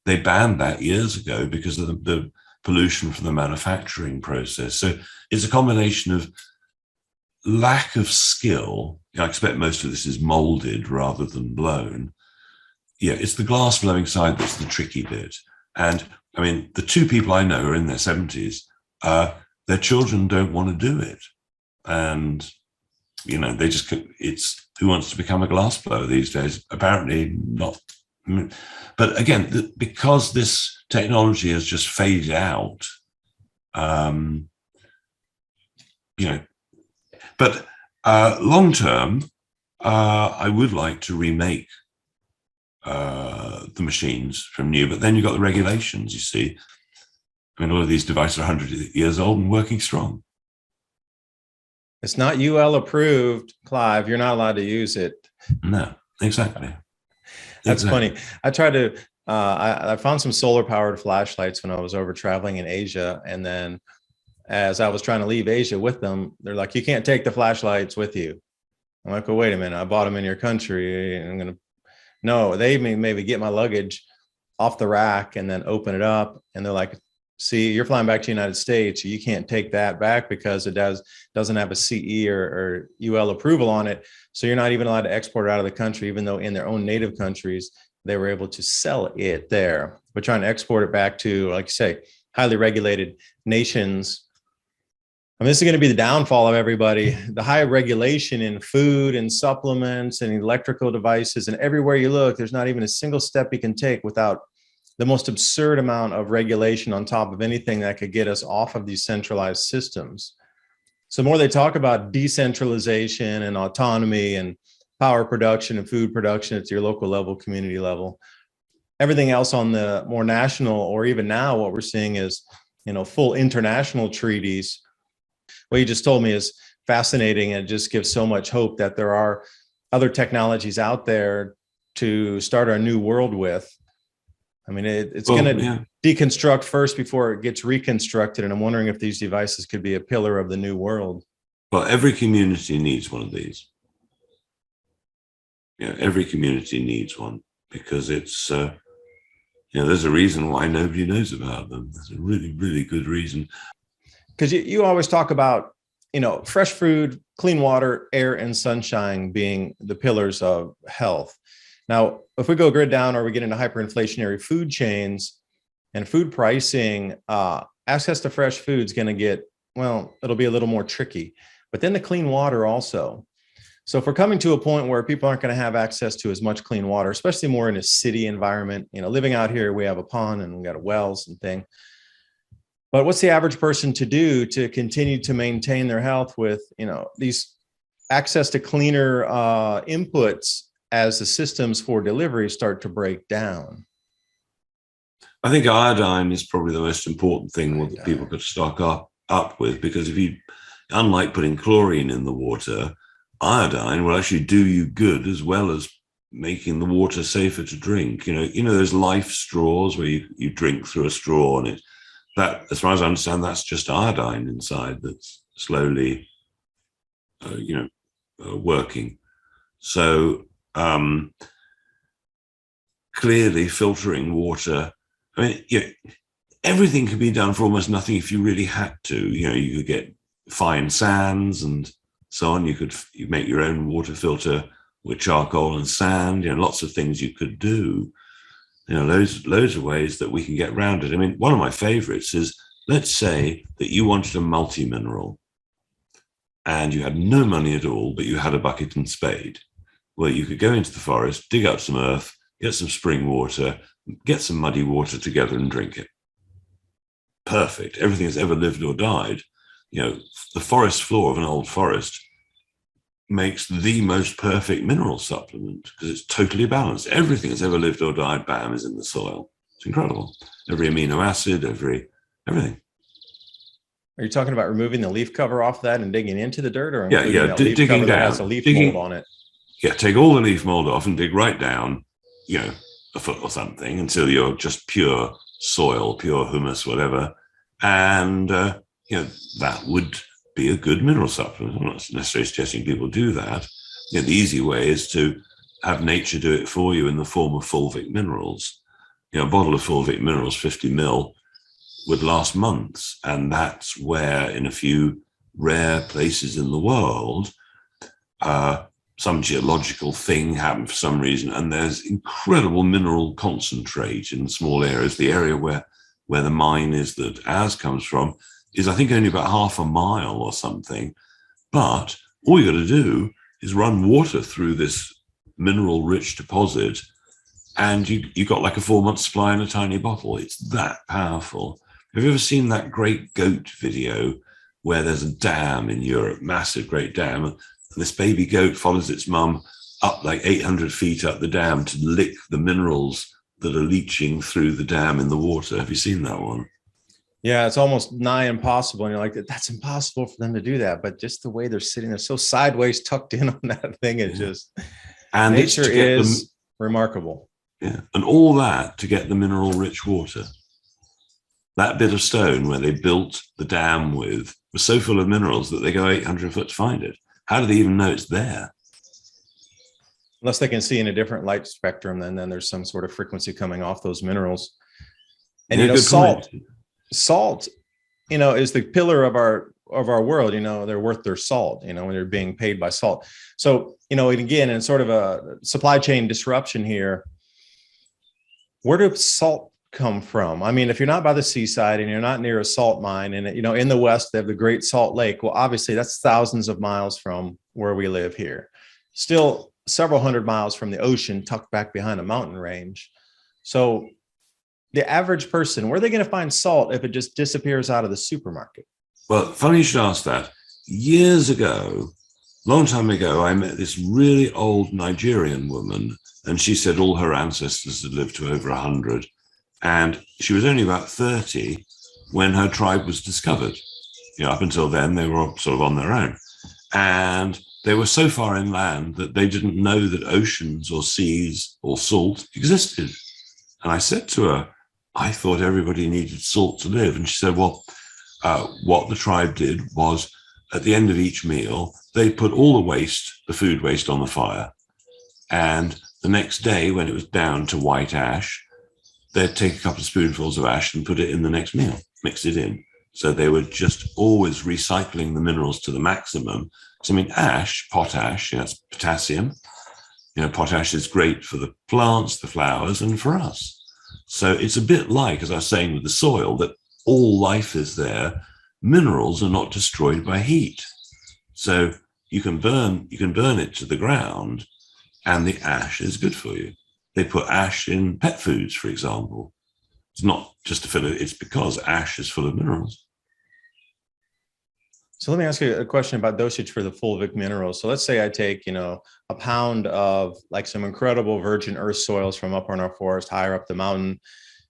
they banned that years ago because of the pollution from the manufacturing process. So it's a combination of lack of skill. I expect most of this is molded rather than blown. It's the glass blowing side that's the tricky bit. And the 2 people I know are in their 70s. Their children don't want to do it. And, they just, it's who wants to become a glass blower these days? Apparently not. But again, because this technology has just faded out, but long term, I would like to remake the machines from new, but then you've got the regulations, you see. All of these devices are 100 years old and working strong. It's not UL approved, Clive. You're not allowed to use it. No, exactly. That's funny. I tried to, I found some solar powered flashlights when I was over traveling in Asia. And then as I was trying to leave Asia with them, they're like, you can't take the flashlights with you. I'm like, well, wait a minute. I bought them in your country. And no, they may maybe get my luggage off the rack and then open it up. And they're like, see, you're flying back to the United States. You can't take that back because it doesn't have a CE or UL approval on it. So you're not even allowed to export it out of the country, even though in their own native countries, they were able to sell it there. But trying to export it back to, like you say, highly regulated nations. This is going to be the downfall of everybody. The high regulation in food and supplements and electrical devices, and everywhere you look, there's not even a single step you can take without the most absurd amount of regulation on top of anything that could get us off of these centralized systems. So the more they talk about decentralization and autonomy and power production and food production at your local level, community level, everything else on the more national, or even now what we're seeing is, full international treaties. What you just told me is fascinating, and it just gives so much hope that there are other technologies out there to start our new world with. It's going to deconstruct first before it gets reconstructed. And I'm wondering if these devices could be a pillar of the new world. Well, every community needs one of these. Every community needs one, because it's, there's a reason why nobody knows about them. There's a really, really good reason. Because you always talk about, fresh food, clean water, air, and sunshine being the pillars of health. Now, if we go grid down or we get into hyperinflationary food chains and food pricing, access to fresh food is going to get, it'll be a little more tricky. But then the clean water also. So if we're coming to a point where people aren't going to have access to as much clean water, especially more in a city environment, living out here, we have a pond and we got wells and thing. But what's the average person to do to continue to maintain their health with, these access to cleaner inputs as the systems for delivery start to break down? I think iodine is probably the most important thing that people could stock up with, because if you, unlike putting chlorine in the water, iodine will actually do you good as well as making the water safer to drink. Those life straws where you drink through a straw, and that, as far as I understand, that's just iodine inside that's slowly, working. So clearly filtering water, everything can be done for almost nothing if you really had to. You could get fine sands and so on. You make your own water filter with charcoal and sand. Lots of things you could do. Loads of ways that we can get around it. One of my favorites is, let's say that you wanted a multi-mineral and you had no money at all, but you had a bucket and spade. Well, you could go into the forest, dig up some earth, get some spring water, get some muddy water together and drink it. Perfect. Everything that's ever lived or died. The forest floor of an old forest makes the most perfect mineral supplement because it's totally balanced. Everything that's ever lived or died, bam, is in the soil. It's incredible. Every amino acid, everything. Are you talking about removing the leaf cover off that and digging into the dirt, or digging down, that has a leaf mold on it? Yeah, take all the leaf mold off and dig right down, a foot or something, until you're just pure soil, pure humus, whatever. And that would be a good mineral supplement. I'm not necessarily suggesting people do that. The easy way is to have nature do it for you in the form of fulvic minerals. A bottle of fulvic minerals, 50 ml, would last months. And that's where, in a few rare places in the world, some geological thing happened for some reason, and there's incredible mineral concentrate in small areas. The area where the mine is that ours comes from is, I think, only about half a mile or something. But all you got to do is run water through this mineral-rich deposit, and you got like a 4-month supply in a tiny bottle. It's that powerful. Have you ever seen that great goat video where there's a dam in Europe, massive great dam, and this baby goat follows its mum up like 800 feet up the dam to lick the minerals that are leaching through the dam in the water? Have you seen that one? Yeah, it's almost nigh impossible. And you're like, that's impossible for them to do that. But just the way they're sitting there so sideways, tucked in on that thing, is just, and nature is remarkable. Yeah, and all that to get the mineral rich water. That bit of stone where they built the dam with was so full of minerals that they go 800 foot to find it. How do they even know it's there? Unless they can see in a different light spectrum, then there's some sort of frequency coming off those minerals. And salt, is the pillar of our world. They're worth their salt, when they're being paid by salt. So, and again, in sort of a supply chain disruption here, where does salt come from? If you're not by the seaside and you're not near a salt mine, and in the West they have the Great Salt Lake, well, obviously that's thousands of miles from where we live here, still several hundred miles from the ocean, tucked back behind a mountain range. So the average person, where are they going to find salt if it just disappears out of the supermarket? Well, funny you should ask that. Years ago, long time ago, I met this really old Nigerian woman, and she said all her ancestors had lived to over 100. And she was only about 30 when her tribe was discovered. Up until then, they were sort of on their own. And they were so far inland that they didn't know that oceans or seas or salt existed. And I said to her, I thought everybody needed salt to live. And she said, well, what the tribe did was, at the end of each meal, they put all the waste, the food waste, on the fire. And the next day, when it was down to white ash, they'd take a couple of spoonfuls of ash and put it in the next meal, mix it in. So they were just always recycling the minerals to the maximum. So, ash, potash, that's potassium. Potash is great for the plants, the flowers, and for us. So it's a bit like, as I was saying with the soil, that all life is there. Minerals are not destroyed by heat. So you can burn it to the ground, and the ash is good for you. They put ash in pet foods, for example. It's not just to fill it, it's because ash is full of minerals. So let me ask you a question about dosage for the fulvic minerals. So let's say I take, a pound of like some incredible virgin earth soils from up in our forest, higher up the mountain,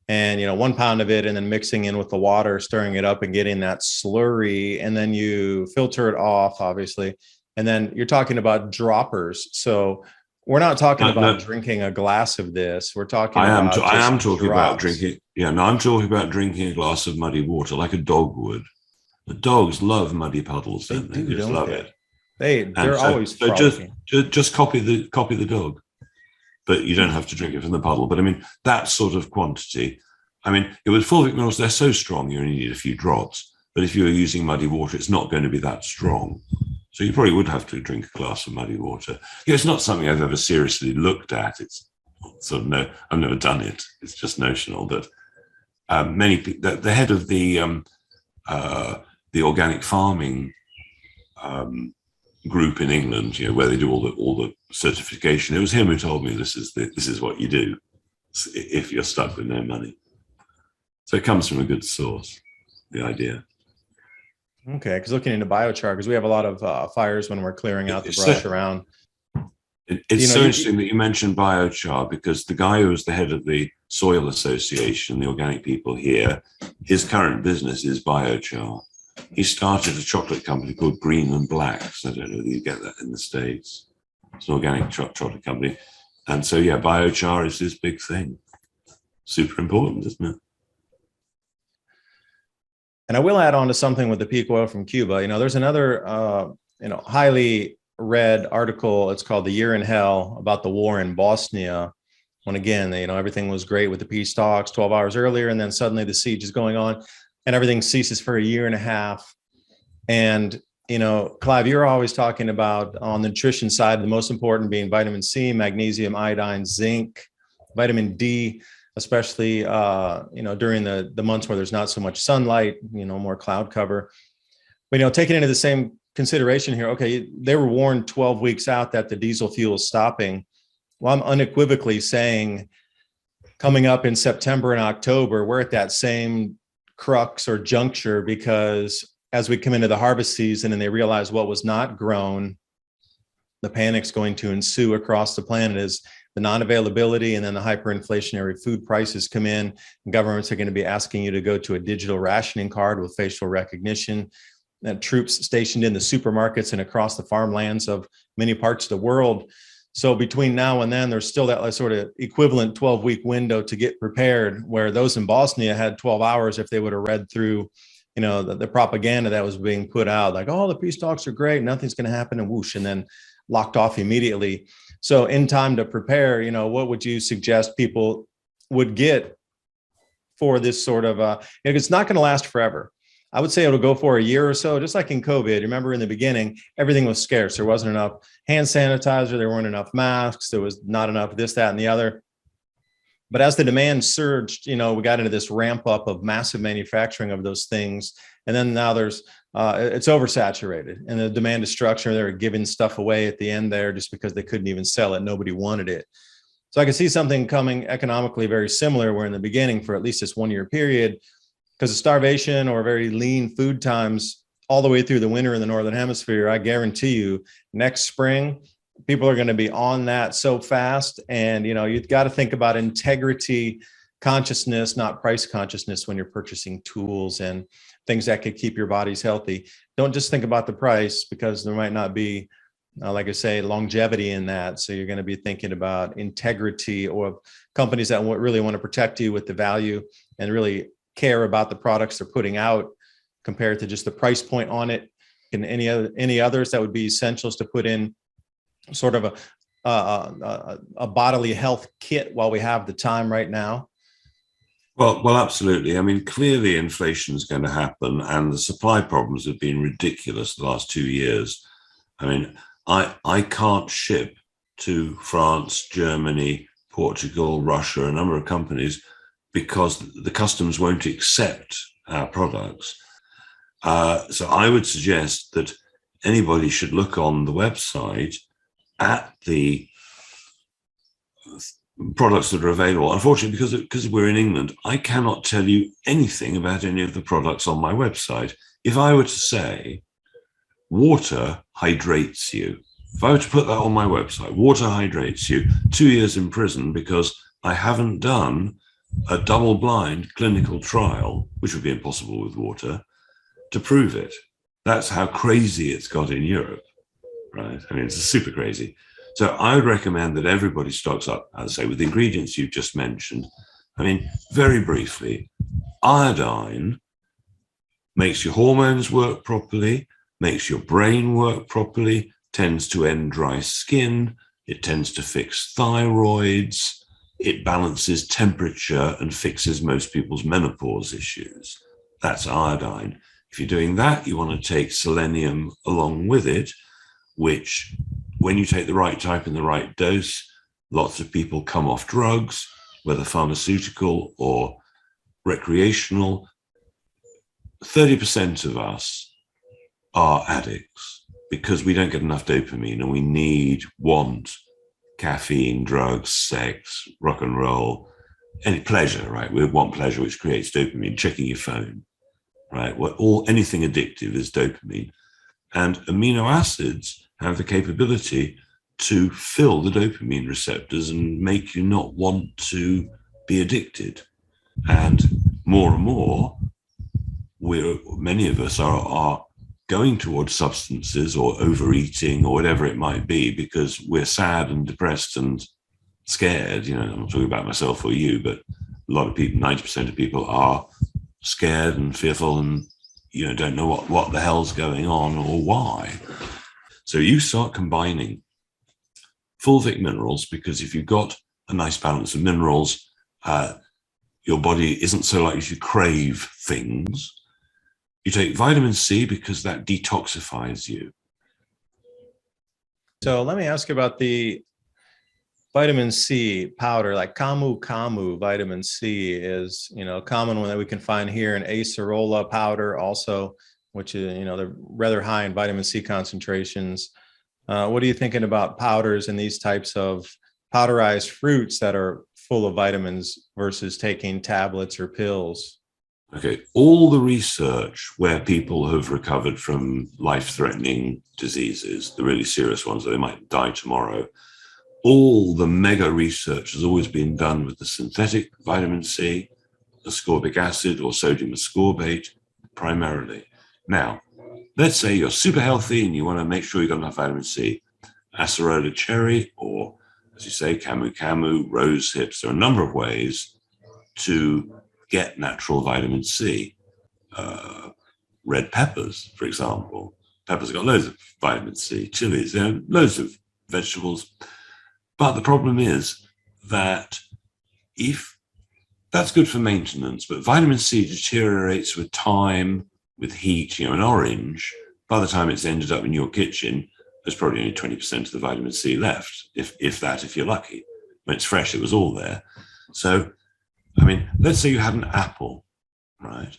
and 1 pound of it, and then mixing in with the water, stirring it up and getting that slurry, and then you filter it off, obviously, and then you're talking about droppers. So we're not talking about drinking a glass of this. We're talking I am about talking about drinking. Yeah, no, I'm talking about drinking a glass of muddy water like a dog would. The dogs love muddy puddles, don't they? They just love it. They're always frolicking. Just copy the dog, but you don't have to drink it from the puddle. But I mean, that sort of quantity. I mean, with fulvic minerals, they're so strong you only need a few drops. But if you're using muddy water, it's not going to be that strong. So you probably would have to drink a glass of muddy water. It's not something I've ever seriously looked at. It's sort of I've never done it. It's just notional. But many people, the head of the organic farming group in England, where they do all the certification. It was him who told me this is what you do if you're stuck with no money. So it comes from a good source, the idea. Okay, because looking into biochar, because we have a lot of fires when we're clearing out the brush around. It's so interesting that you mentioned biochar, because the guy who was the head of the Soil Association, the organic people here, his current business is biochar. He started a chocolate company called Green and Blacks. I don't know whether you get that in the States. It's an organic chocolate company. And so, yeah, biochar is his big thing. Super important, isn't it? And I will add on to something with the peak oil from Cuba. There's another, highly read article. It's called "The Year in Hell" about the war in Bosnia. When again, everything was great with the peace talks 12 hours earlier, and then suddenly the siege is going on, and everything ceases for a year and a half. And Clive, you're always talking about on the nutrition side, the most important being vitamin C, magnesium, iodine, zinc, vitamin D, especially during the months where there's not so much sunlight, more cloud cover. But taking into the same consideration here, okay, they were warned 12 weeks out that the diesel fuel is stopping. Well, I'm unequivocally saying coming up in September and October, we're at that same crux or juncture, because as we come into the harvest season and they realize what was not grown, the panic's going to ensue across the planet as the non-availability and then the hyperinflationary food prices come in. And governments are going to be asking you to go to a digital rationing card with facial recognition. And troops stationed in the supermarkets and across the farmlands of many parts of the world. So between now and then, there's still that sort of equivalent 12-week window to get prepared, where those in Bosnia had 12 hours if they would have read through, the propaganda that was being put out, like, oh, the peace talks are great, nothing's going to happen, and whoosh, and then locked off immediately. So in time to prepare, what would you suggest people would get for this sort of, it's not going to last forever. I would say it'll go for a year or so, just like in COVID. Remember in the beginning, everything was scarce. There wasn't enough hand sanitizer. There weren't enough masks. There was not enough this, that, and the other. But as the demand surged, we got into this ramp up of massive manufacturing of those things. And then now it's oversaturated, and the demand destruction, they were giving stuff away at the end there just because they couldn't even sell it. Nobody wanted it. So I could see something coming economically very similar, where in the beginning, for at least this 1 year period, because of starvation or very lean food times all the way through the winter in the Northern Hemisphere, I guarantee you next spring, people are going to be on that so fast. And, you've got to think about integrity consciousness, not price consciousness, when you're purchasing tools and things that could keep your bodies healthy. Don't just think about the price, because there might not be, like I say, longevity in that. So you're going to be thinking about integrity, or companies that really want to protect you with the value and really care about the products they're putting out compared to just the price point on it. And any others that would be essentials to put in sort of a bodily health kit while we have the time right now. Well, absolutely. I mean, clearly inflation is going to happen, and the supply problems have been ridiculous the last 2 years. I mean, I can't ship to France, Germany, Portugal, Russia, a number of companies, because the customs won't accept our products. So I would suggest that anybody should look on the website at the products that are available. Unfortunately, because we're in England, I cannot tell you anything about any of the products on my website. If I were to say water hydrates you, if I were to put that on my website, water hydrates you, 2 years in prison because I haven't done a double-blind clinical trial, which would be impossible with water, to prove it. That's how crazy it's got in Europe, right? I mean, it's super crazy. So I would recommend that everybody stocks up, as I say, with the ingredients you've just mentioned. I mean, very briefly, iodine makes your hormones work properly, makes your brain work properly, tends to end dry skin, it tends to fix thyroids, it balances temperature and fixes most people's menopause issues. That's iodine. If you're doing that, you want to take selenium along with it, which, when you take the right type in the right dose, lots of people come off drugs, whether pharmaceutical or recreational. 30% of us are addicts because we don't get enough dopamine, and we want caffeine, drugs, sex, rock and roll, any pleasure, right? We want pleasure, which creates dopamine. Checking your phone, right? Anything addictive is dopamine. And amino acids have the capability to fill the dopamine receptors and make you not want to be addicted. And more, many of us are going towards substances or overeating or whatever it might be because we're sad and depressed and scared. You know, I'm not talking about myself or you, but a lot of people, 90% of people, are scared and fearful and, you know, don't know what the hell's going on or why. So you start combining fulvic minerals, because if you've got a nice balance of minerals, your body isn't so likely to crave things. You take vitamin C because that detoxifies you. So let me ask you about the vitamin C powder, like camu vitamin C is, you know, a common one that we can find here, and acerola powder also, which is, you know, they're rather high in vitamin C concentrations. What are you thinking about powders and these types of powderized fruits that are full of vitamins versus taking tablets or pills? Okay, all the research where people have recovered from life-threatening diseases, the really serious ones, they might die tomorrow, all the mega research has always been done with the synthetic vitamin C, ascorbic acid or sodium ascorbate primarily. Now, let's say you're super healthy and you want to make sure you've got enough vitamin C. Acerola cherry, or as you say, camu, rose hips, there are a number of ways to get natural vitamin C. Red peppers, for example. Peppers have got loads of vitamin C. Chilies, there are loads of vegetables. But the problem is that if that's good for maintenance, but vitamin C deteriorates with time, with heat. You know, an orange, by the time it's ended up in your kitchen, there's probably only 20% of the vitamin C left, if you're lucky. When it's fresh, it was all there. So, I mean, let's say you had an apple, right?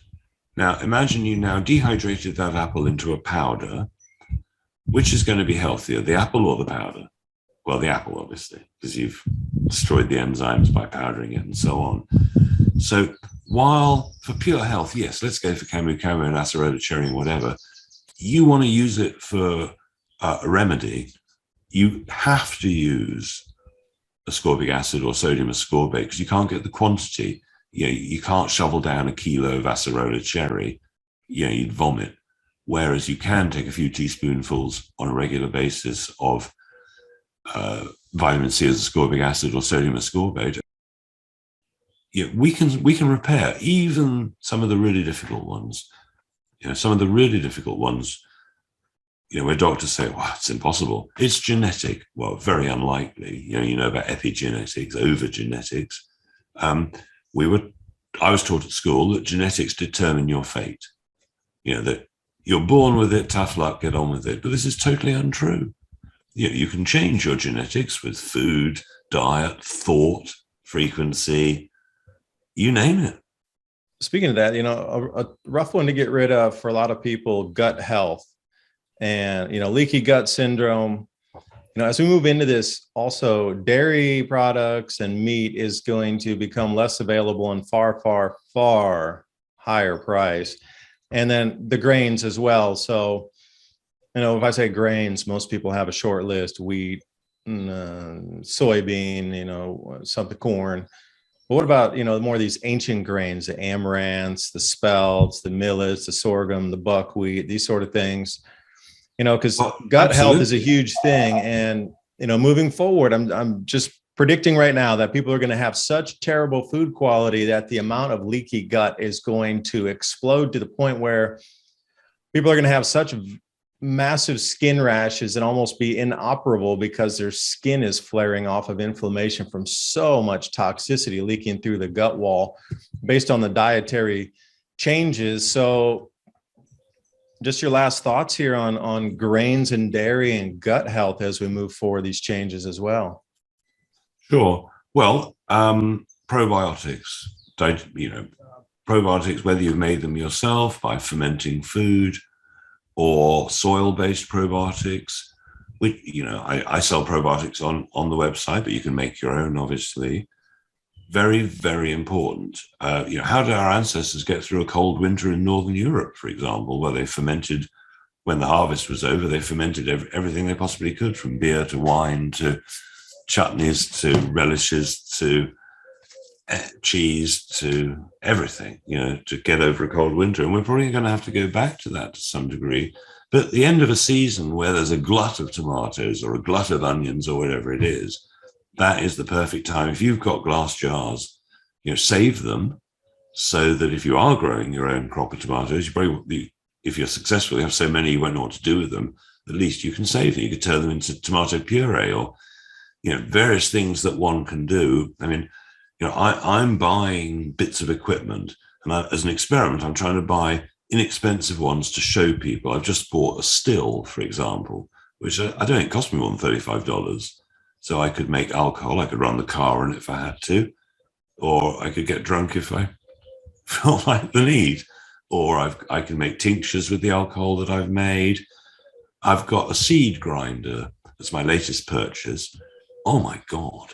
Now, imagine you now dehydrated that apple into a powder. Which is going to be healthier, the apple or the powder? Well, the apple, obviously, because you've destroyed the enzymes by powdering it and so on. So while for pure health, yes, let's go for camu and acerola cherry and whatever, you want to use it for a remedy, you have to use ascorbic acid or sodium ascorbate because you can't get the quantity. You know, you can't shovel down a kilo of acerola cherry. You know, you'd vomit. Whereas you can take a few teaspoonfuls on a regular basis of vitamin C as ascorbic acid or sodium ascorbate. Yeah, we can repair even some of the really difficult ones. You know, some of the really difficult ones, you know, where doctors say, well, it's impossible. It's genetic. Well, very unlikely. You know about epigenetics, overgenetics. I was taught at school that genetics determine your fate. You know, that you're born with it, tough luck, get on with it. But this is totally untrue. You know, you can change your genetics with food, diet, thought, frequency, you name it. Speaking of that, you know, a rough one to get rid of for a lot of people, gut health. and, leaky gut syndrome. As we move into this, also dairy products and meat is going to become less available and far, far, far higher price. And then the grains as well. So, if I say grains, most people have a short list: wheat, soybean, something, corn. But what about, more of these ancient grains, the amaranths, the spelts, the millets, the sorghum, the buckwheat, these sort of things? Because gut health is a huge thing. And, moving forward, I'm just predicting right now that people are going to have such terrible food quality that the amount of leaky gut is going to explode to the point where people are going to have such massive skin rashes and almost be inoperable because their skin is flaring off of inflammation from so much toxicity leaking through the gut wall based on the dietary changes. So just your last thoughts here on grains and dairy and gut health as we move forward these changes as well. Sure. Well, probiotics, probiotics, whether you've made them yourself by fermenting food or soil-based probiotics, which, I sell probiotics on the website, but you can make your own, obviously. Very, very important. How did our ancestors get through a cold winter in Northern Europe, for example, where they fermented, when the harvest was over, they fermented everything they possibly could, from beer to wine to chutneys to relishes to cheese to everything, to get over a cold winter. And we're probably going to have to go back to that to some degree. But at the end of a season where there's a glut of tomatoes or a glut of onions or whatever it is, that is the perfect time. If you've got glass jars, save them so that if you are growing your own crop of tomatoes, you probably, if you're successful, you have so many you won't know what to do with them. At least you can save them. You could turn them into tomato puree or, various things that one can do. I mean, I'm buying bits of equipment, and as an experiment, I'm trying to buy inexpensive ones to show people. I've just bought a still, for example, which I don't think cost me more than $35. So I could make alcohol. I could run the car in it if I had to, or I could get drunk if I felt like the need, or I can make tinctures with the alcohol that I've made. I've got a seed grinder. That's my latest purchase. Oh my God.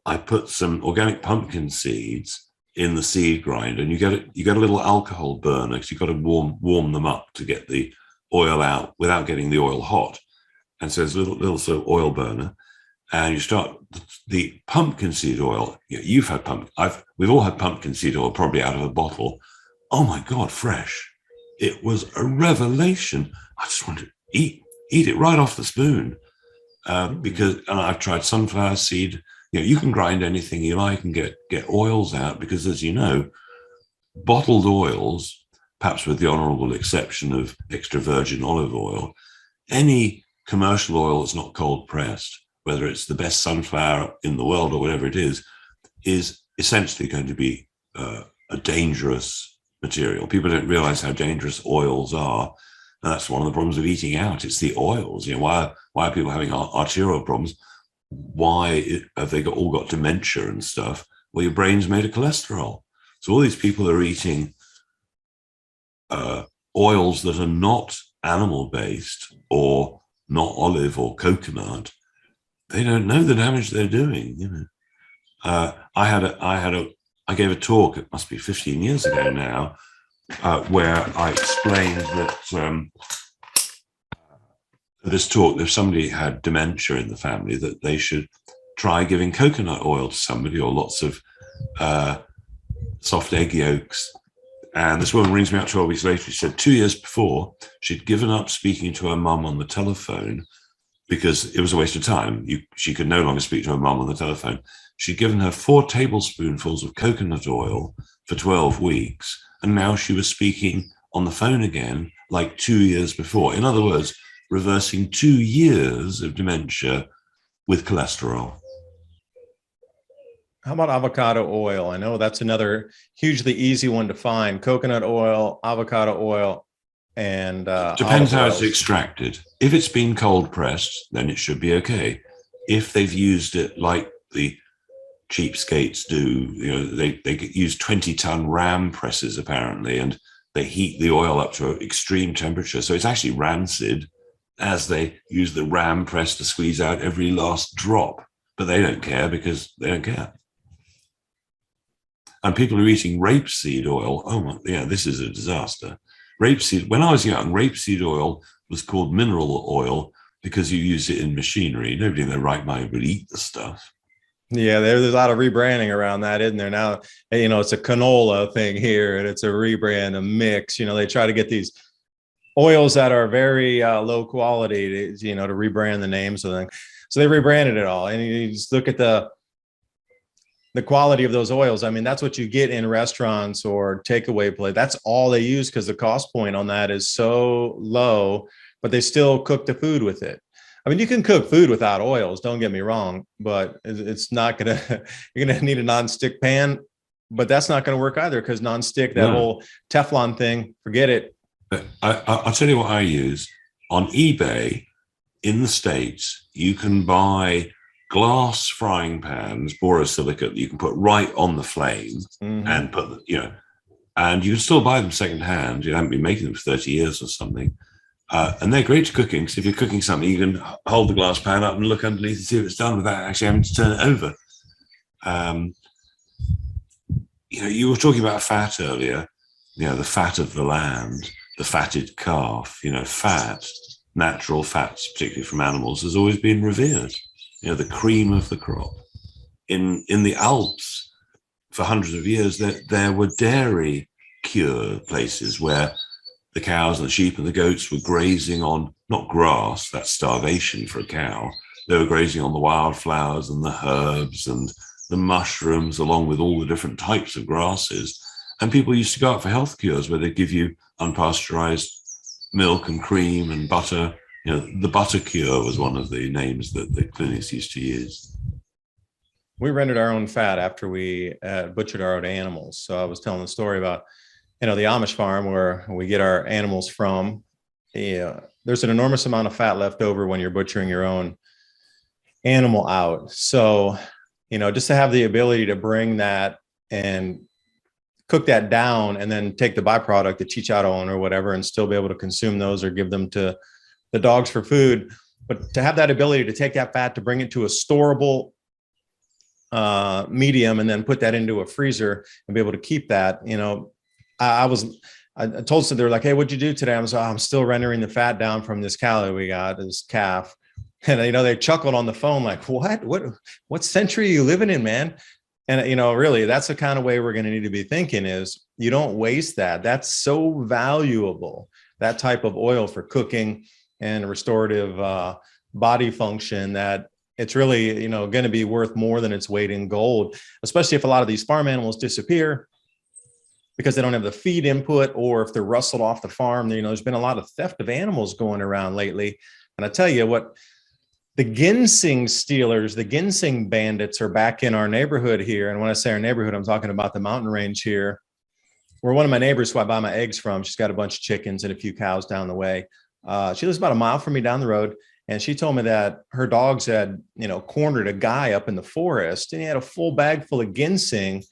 I put some organic pumpkin seeds in the seed grinder, and you get a little alcohol burner, because you've got to warm them up to get the oil out without getting the oil hot. And so there's a little sort of oil burner. And you start the pumpkin seed oil. You've had we've all had pumpkin seed oil, probably out of a bottle. Oh my God, fresh! It was a revelation. I just wanted to eat it right off the spoon, because I've tried sunflower seed. You can grind anything you like and get oils out, because, as you know, bottled oils, perhaps with the honourable exception of extra virgin olive oil, any commercial oil that's not cold pressed, whether it's the best sunflower in the world or whatever it is essentially going to be a dangerous material. People don't realize how dangerous oils are. And that's one of the problems of eating out. It's the oils. Why are people having arterial problems? Why have they all got dementia and stuff? Well, your brain's made of cholesterol. So all these people are eating oils that are not animal-based or not olive or coconut. They don't know the damage they're doing. I gave a talk, it must be 15 years ago now, where I explained that this talk, if somebody had dementia in the family, that they should try giving coconut oil to somebody, or lots of soft egg yolks. And this woman rings me up 12 weeks later. She said 2 years before, she'd given up speaking to her mum on the telephone because it was a waste of time. She could no longer speak to her mum on the telephone. She'd given her 4 tablespoonfuls of coconut oil for 12 weeks. And now she was speaking on the phone again, like 2 years before. In other words, reversing 2 years of dementia with cholesterol. How about avocado oil? I know that's another hugely easy one to find. Coconut oil, avocado oil, and depends how it's extracted. If it's been cold pressed, then it should be okay. If they've used it like the cheapskates do, they use 20-ton ram presses apparently, and they heat the oil up to an extreme temperature, so it's actually rancid as they use the ram press to squeeze out every last drop. But they don't care because they don't care. And people are eating rapeseed oil. Oh, my, yeah, this is a disaster. Rapeseed, when I was young, rapeseed oil was called mineral oil because you use it in machinery. Nobody in their right mind would eat the stuff. Yeah, there's a lot of rebranding around that, isn't there? Now, it's a canola thing here, and it's a rebrand, a mix. They try to get these oils that are very low quality, to rebrand the names of them. So they rebranded it all, and you just look at the quality of those oils. I mean, that's what you get in restaurants or takeaway play. That's all they use because the cost point on that is so low, but they still cook the food with it. I mean, you can cook food without oils, don't get me wrong, but it's not gonna, you're gonna need a non-stick pan, but that's not gonna work either because non-stick, that whole Teflon thing, forget it. I'll tell you what I use. On eBay in the States, you can buy glass frying pans, borosilicate, that you can put right on the flame and put, and you can still buy them secondhand. You haven't been making them for 30 years or something. And they're great to cooking. So if you're cooking something, you can hold the glass pan up and look underneath and see if it's done without actually having to turn it over. You were talking about fat earlier, the fat of the land, the fatted calf, fat, natural fats, particularly from animals, has always been revered. The cream of the crop. In the Alps, for hundreds of years, there were dairy cure places where the cows and the sheep and the goats were grazing on, not grass, that's starvation for a cow. They were grazing on the wildflowers and the herbs and the mushrooms, along with all the different types of grasses. And people used to go out for health cures where they'd give you unpasteurized milk and cream and butter. The butter cure was one of the names that the clinics used to use. We rendered our own fat after we butchered our own animals. So I was telling the story about, the Amish farm where we get our animals from. There's an enormous amount of fat left over when you're butchering your own animal out. So, just to have the ability to bring that and cook that down and then take the byproduct, the chicharron or whatever, and still be able to consume those or give them to the dogs for food. But to have that ability to take that fat, to bring it to a storable medium and then put that into a freezer and be able to keep that, I told them, they were like, hey, what'd you do today? I'm still rendering the fat down from this cow we got, this calf. And, they chuckled on the phone like, what century are you living in, man? And, really, that's the kind of way we're going to need to be thinking is you don't waste that. That's so valuable, that type of oil for cooking and restorative body function, that it's really, going to be worth more than its weight in gold, especially if a lot of these farm animals disappear because they don't have the feed input, or if they're rustled off the farm. There's been a lot of theft of animals going around lately. And I tell you what, the ginseng stealers, the ginseng bandits are back in our neighborhood here. And when I say our neighborhood, I'm talking about the mountain range here, where one of my neighbors who I buy my eggs from, she's got a bunch of chickens and a few cows down the way. She lives about a mile from me down the road. And she told me that her dogs had, cornered a guy up in the forest, and he had a full bag full of ginseng.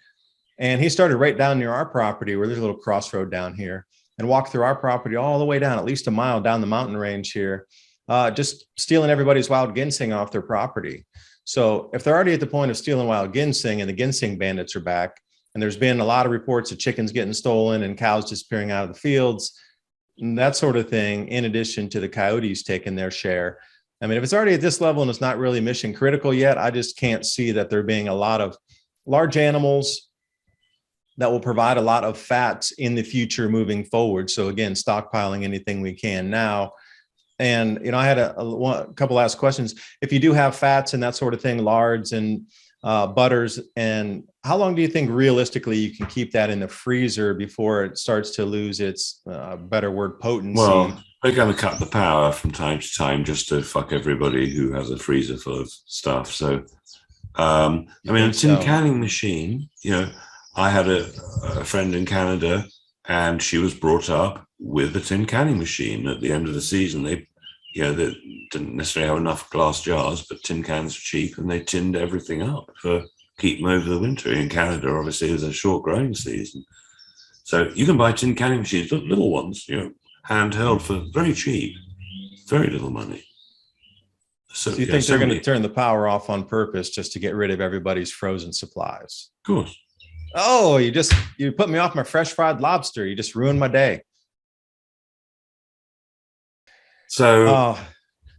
And he started right down near our property, where there's a little crossroad down here, and walked through our property all the way down, at least a mile down the mountain range here, just stealing everybody's wild ginseng off their property. So if they're already at the point of stealing wild ginseng and the ginseng bandits are back, and there's been a lot of reports of chickens getting stolen and cows disappearing out of the fields, that sort of thing, in addition to the coyotes taking their share. I mean, if it's already at this level and it's not really mission critical yet, I just can't see that there being a lot of large animals that will provide a lot of fats in the future moving forward. So again, stockpiling anything we can now. And, I had a couple last questions. If you do have fats and that sort of thing, lards and butters, and how long do you think realistically you can keep that in the freezer before it starts to lose its better word, potency? Well, they're going to cut the power from time to time just to fuck everybody who has a freezer full of stuff. So, a tin canning machine, I had a friend in Canada, and she was brought up with a tin canning machine. At the end of the season, they didn't necessarily have enough glass jars, but tin cans were cheap, and they tinned everything up for keep them over the winter. In Canada, obviously, there's a short growing season. So you can buy tin canning machines, little ones, handheld, for very cheap. very little money. So you think they're going to turn the power off on purpose just to get rid of everybody's frozen supplies? Of course. Oh, you put me off my fresh fried lobster. You just ruined my day. So,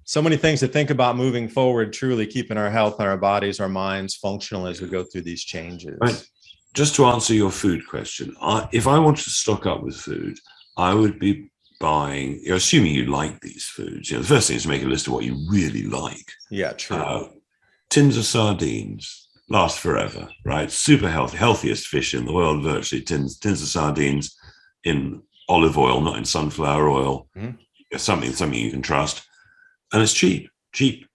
so many things to think about moving forward, truly keeping our health and our bodies, our minds functional as we go through these changes. Right. Just to answer your food question, if I wanted to stock up with food, I would be buying, assuming you like these foods, the first thing is to make a list of what you really like. Yeah, true. Tins of sardines last forever, right? Super healthy, healthiest fish in the world, virtually. Tins of sardines in olive oil, not in sunflower oil. Mm-hmm. Something you can trust. And it's cheap,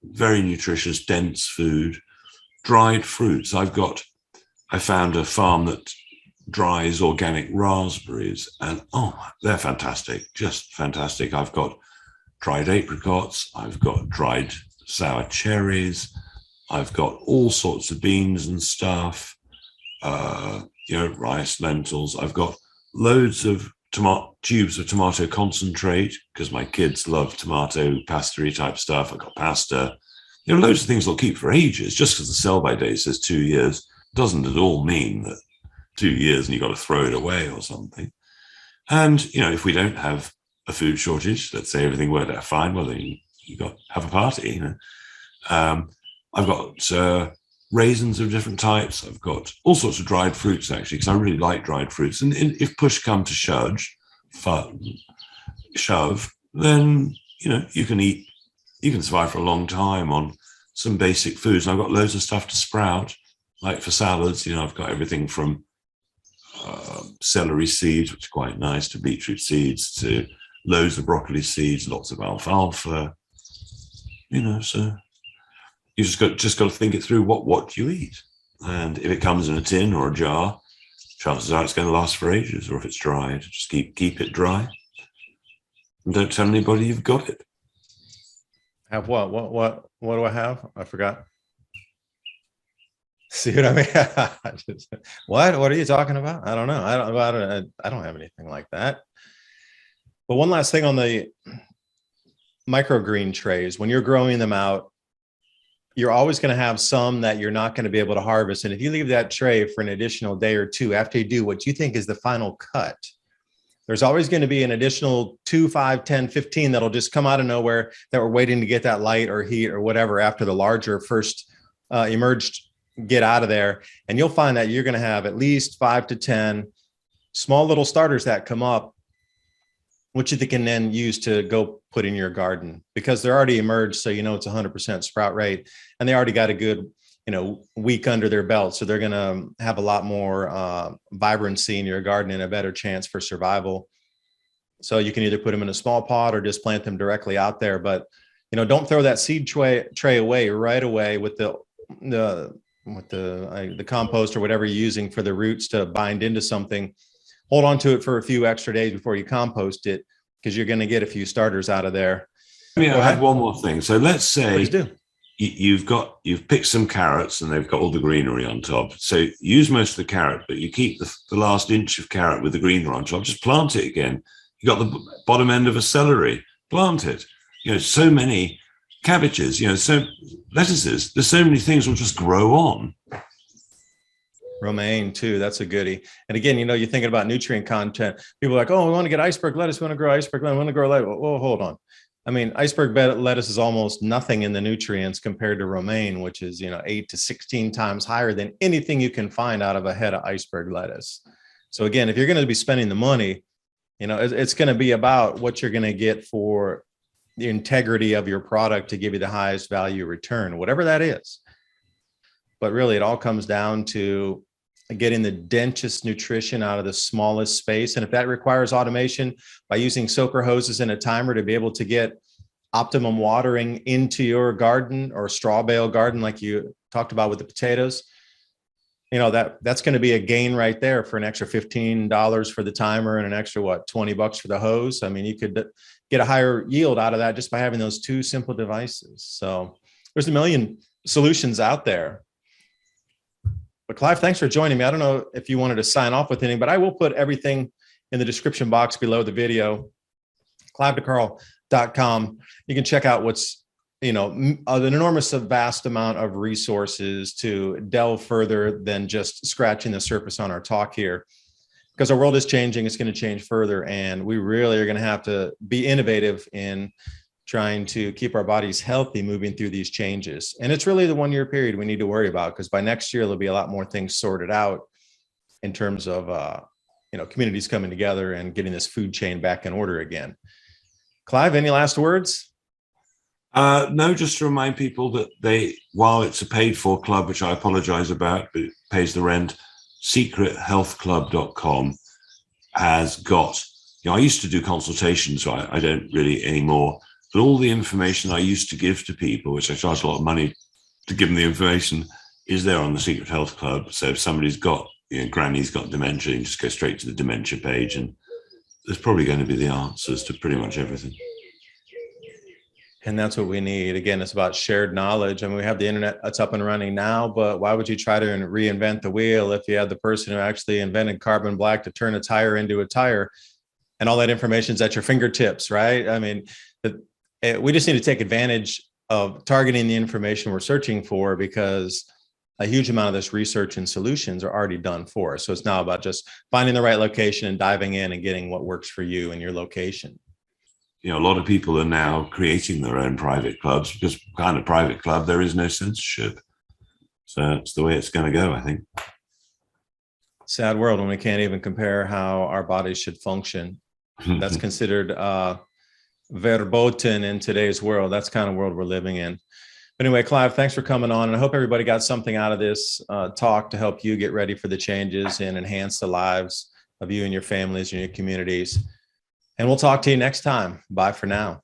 very nutritious, dense food. Dried fruits. I found a farm that dries organic raspberries, and they're fantastic, just fantastic. I've got dried apricots, I've got dried sour cherries, I've got all sorts of beans and stuff, rice, lentils. I've got loads of tubes of tomato concentrate because my kids love tomato pastery type stuff. I've got pasta, loads of things I'll keep for ages. Just because the sell-by date says 2 years doesn't at all mean that 2 years and you've got to throw it away or something. And, if we don't have a food shortage, let's say everything worked out fine, well, then you got have a party. I've got raisins of different types. I've got all sorts of dried fruits, actually, because I really like dried fruits. And if push come to shove, then, you can survive for a long time on some basic foods. And I've got loads of stuff to sprout, like for salads. I've got everything from celery seeds, which are quite nice, to beetroot seeds, to loads of broccoli seeds, lots of alfalfa. So you just got to think it through. What you eat, and if it comes in a tin or a jar, chances are it's going to last for ages. Or if it's dried, just keep it dry, and don't tell anybody you've got it. Have what? What do I have? I forgot. See what I mean? What are you talking about? I don't know. I don't have anything like that. But one last thing on the microgreen trays, when you're growing them out, you're always going to have some that you're not going to be able to harvest. And if you leave that tray for an additional day or two after you do what you think is the final cut, there's always going to be an additional 2, 5, 10, 15 that'll just come out of nowhere that we're waiting to get that light or heat or whatever after the larger first emerged get out of there. And you'll find that you're going to have at least 5 to 10 small little starters that come up, which you can then use to go put in your garden because they're already emerged. So, it's 100% sprout rate, and they already got a good, week under their belt. So they're going to have a lot more vibrancy in your garden and a better chance for survival. So you can either put them in a small pot or just plant them directly out there. But, don't throw that seed tray away right away with the compost or whatever you're using for the roots to bind into something. Hold on to it for a few extra days before you compost it, because you're going to get a few starters out of there. I had one more thing. So let's say Please do. you've picked some carrots and they've got all the greenery on top. So use most of the carrot, but you keep the last inch of carrot with the greenery on top. Just plant it again. You got the bottom end of a celery. Plant it. So many cabbages. So lettuces. There's so many things will just grow on. Romaine too. That's a goodie. And again, you're thinking about nutrient content. People are like, oh, we want to get iceberg lettuce. We want to grow iceberg lettuce. We want to grow lettuce. Well, hold on. I mean, iceberg lettuce is almost nothing in the nutrients compared to romaine, which is, 8 to 16 times higher than anything you can find out of a head of iceberg lettuce. So again, if you're going to be spending the money, it's going to be about what you're going to get for the integrity of your product to give you the highest value return, whatever that is. But really, it all comes down to getting the densest nutrition out of the smallest space. And if that requires automation by using soaker hoses and a timer to be able to get optimum watering into your garden or straw bale garden, like you talked about with the potatoes, that's going to be a gain right there for an extra $15 for the timer and an extra, $20 for the hose. I mean, you could get a higher yield out of that just by having those two simple devices. So there's a million solutions out there. But Clive, thanks for joining me. I don't know if you wanted to sign off with anything, but I will put everything in the description box below the video. CliveDeCarl.com You can check out what's, an enormous vast amount of resources to delve further than just scratching the surface on our talk here, because our world is changing. It's going to change further, and we really are going to have to be innovative in trying to keep our bodies healthy moving through these changes. And it's really the 1 year period we need to worry about, because by next year there'll be a lot more things sorted out in terms of communities coming together and getting this food chain back in order again. Clive, any last words? No, just to remind people that while it's a paid for club, which I apologize about, but it pays the rent, secrethealthclub.com has got, I used to do consultations, so I don't really anymore, but all the information I used to give to people, which I charge a lot of money to give them the information, is there on the Secret Health Club. So if somebody's got, granny's got dementia, you can just go straight to the dementia page, and there's probably going to be the answers to pretty much everything. And that's what we need. Again, it's about shared knowledge. I mean, we have the internet that's up and running now, but why would you try to reinvent the wheel if you had the person who actually invented carbon black to turn a tire into a tire, and all that information is at your fingertips, right? I mean, we just need to take advantage of targeting the information we're searching for, because a huge amount of this research and solutions are already done for us. So it's now about just finding the right location and diving in and getting what works for you and your location. A lot of people are now creating their own private clubs, because kind of private club, there is no censorship. So it's the way it's going to go, I think. Sad world when we can't even compare how our bodies should function. That's considered verboten in today's world. That's the kind of world we're living in. But anyway, Clive, thanks for coming on. And I hope everybody got something out of this talk to help you get ready for the changes and enhance the lives of you and your families and your communities. And we'll talk to you next time. Bye for now.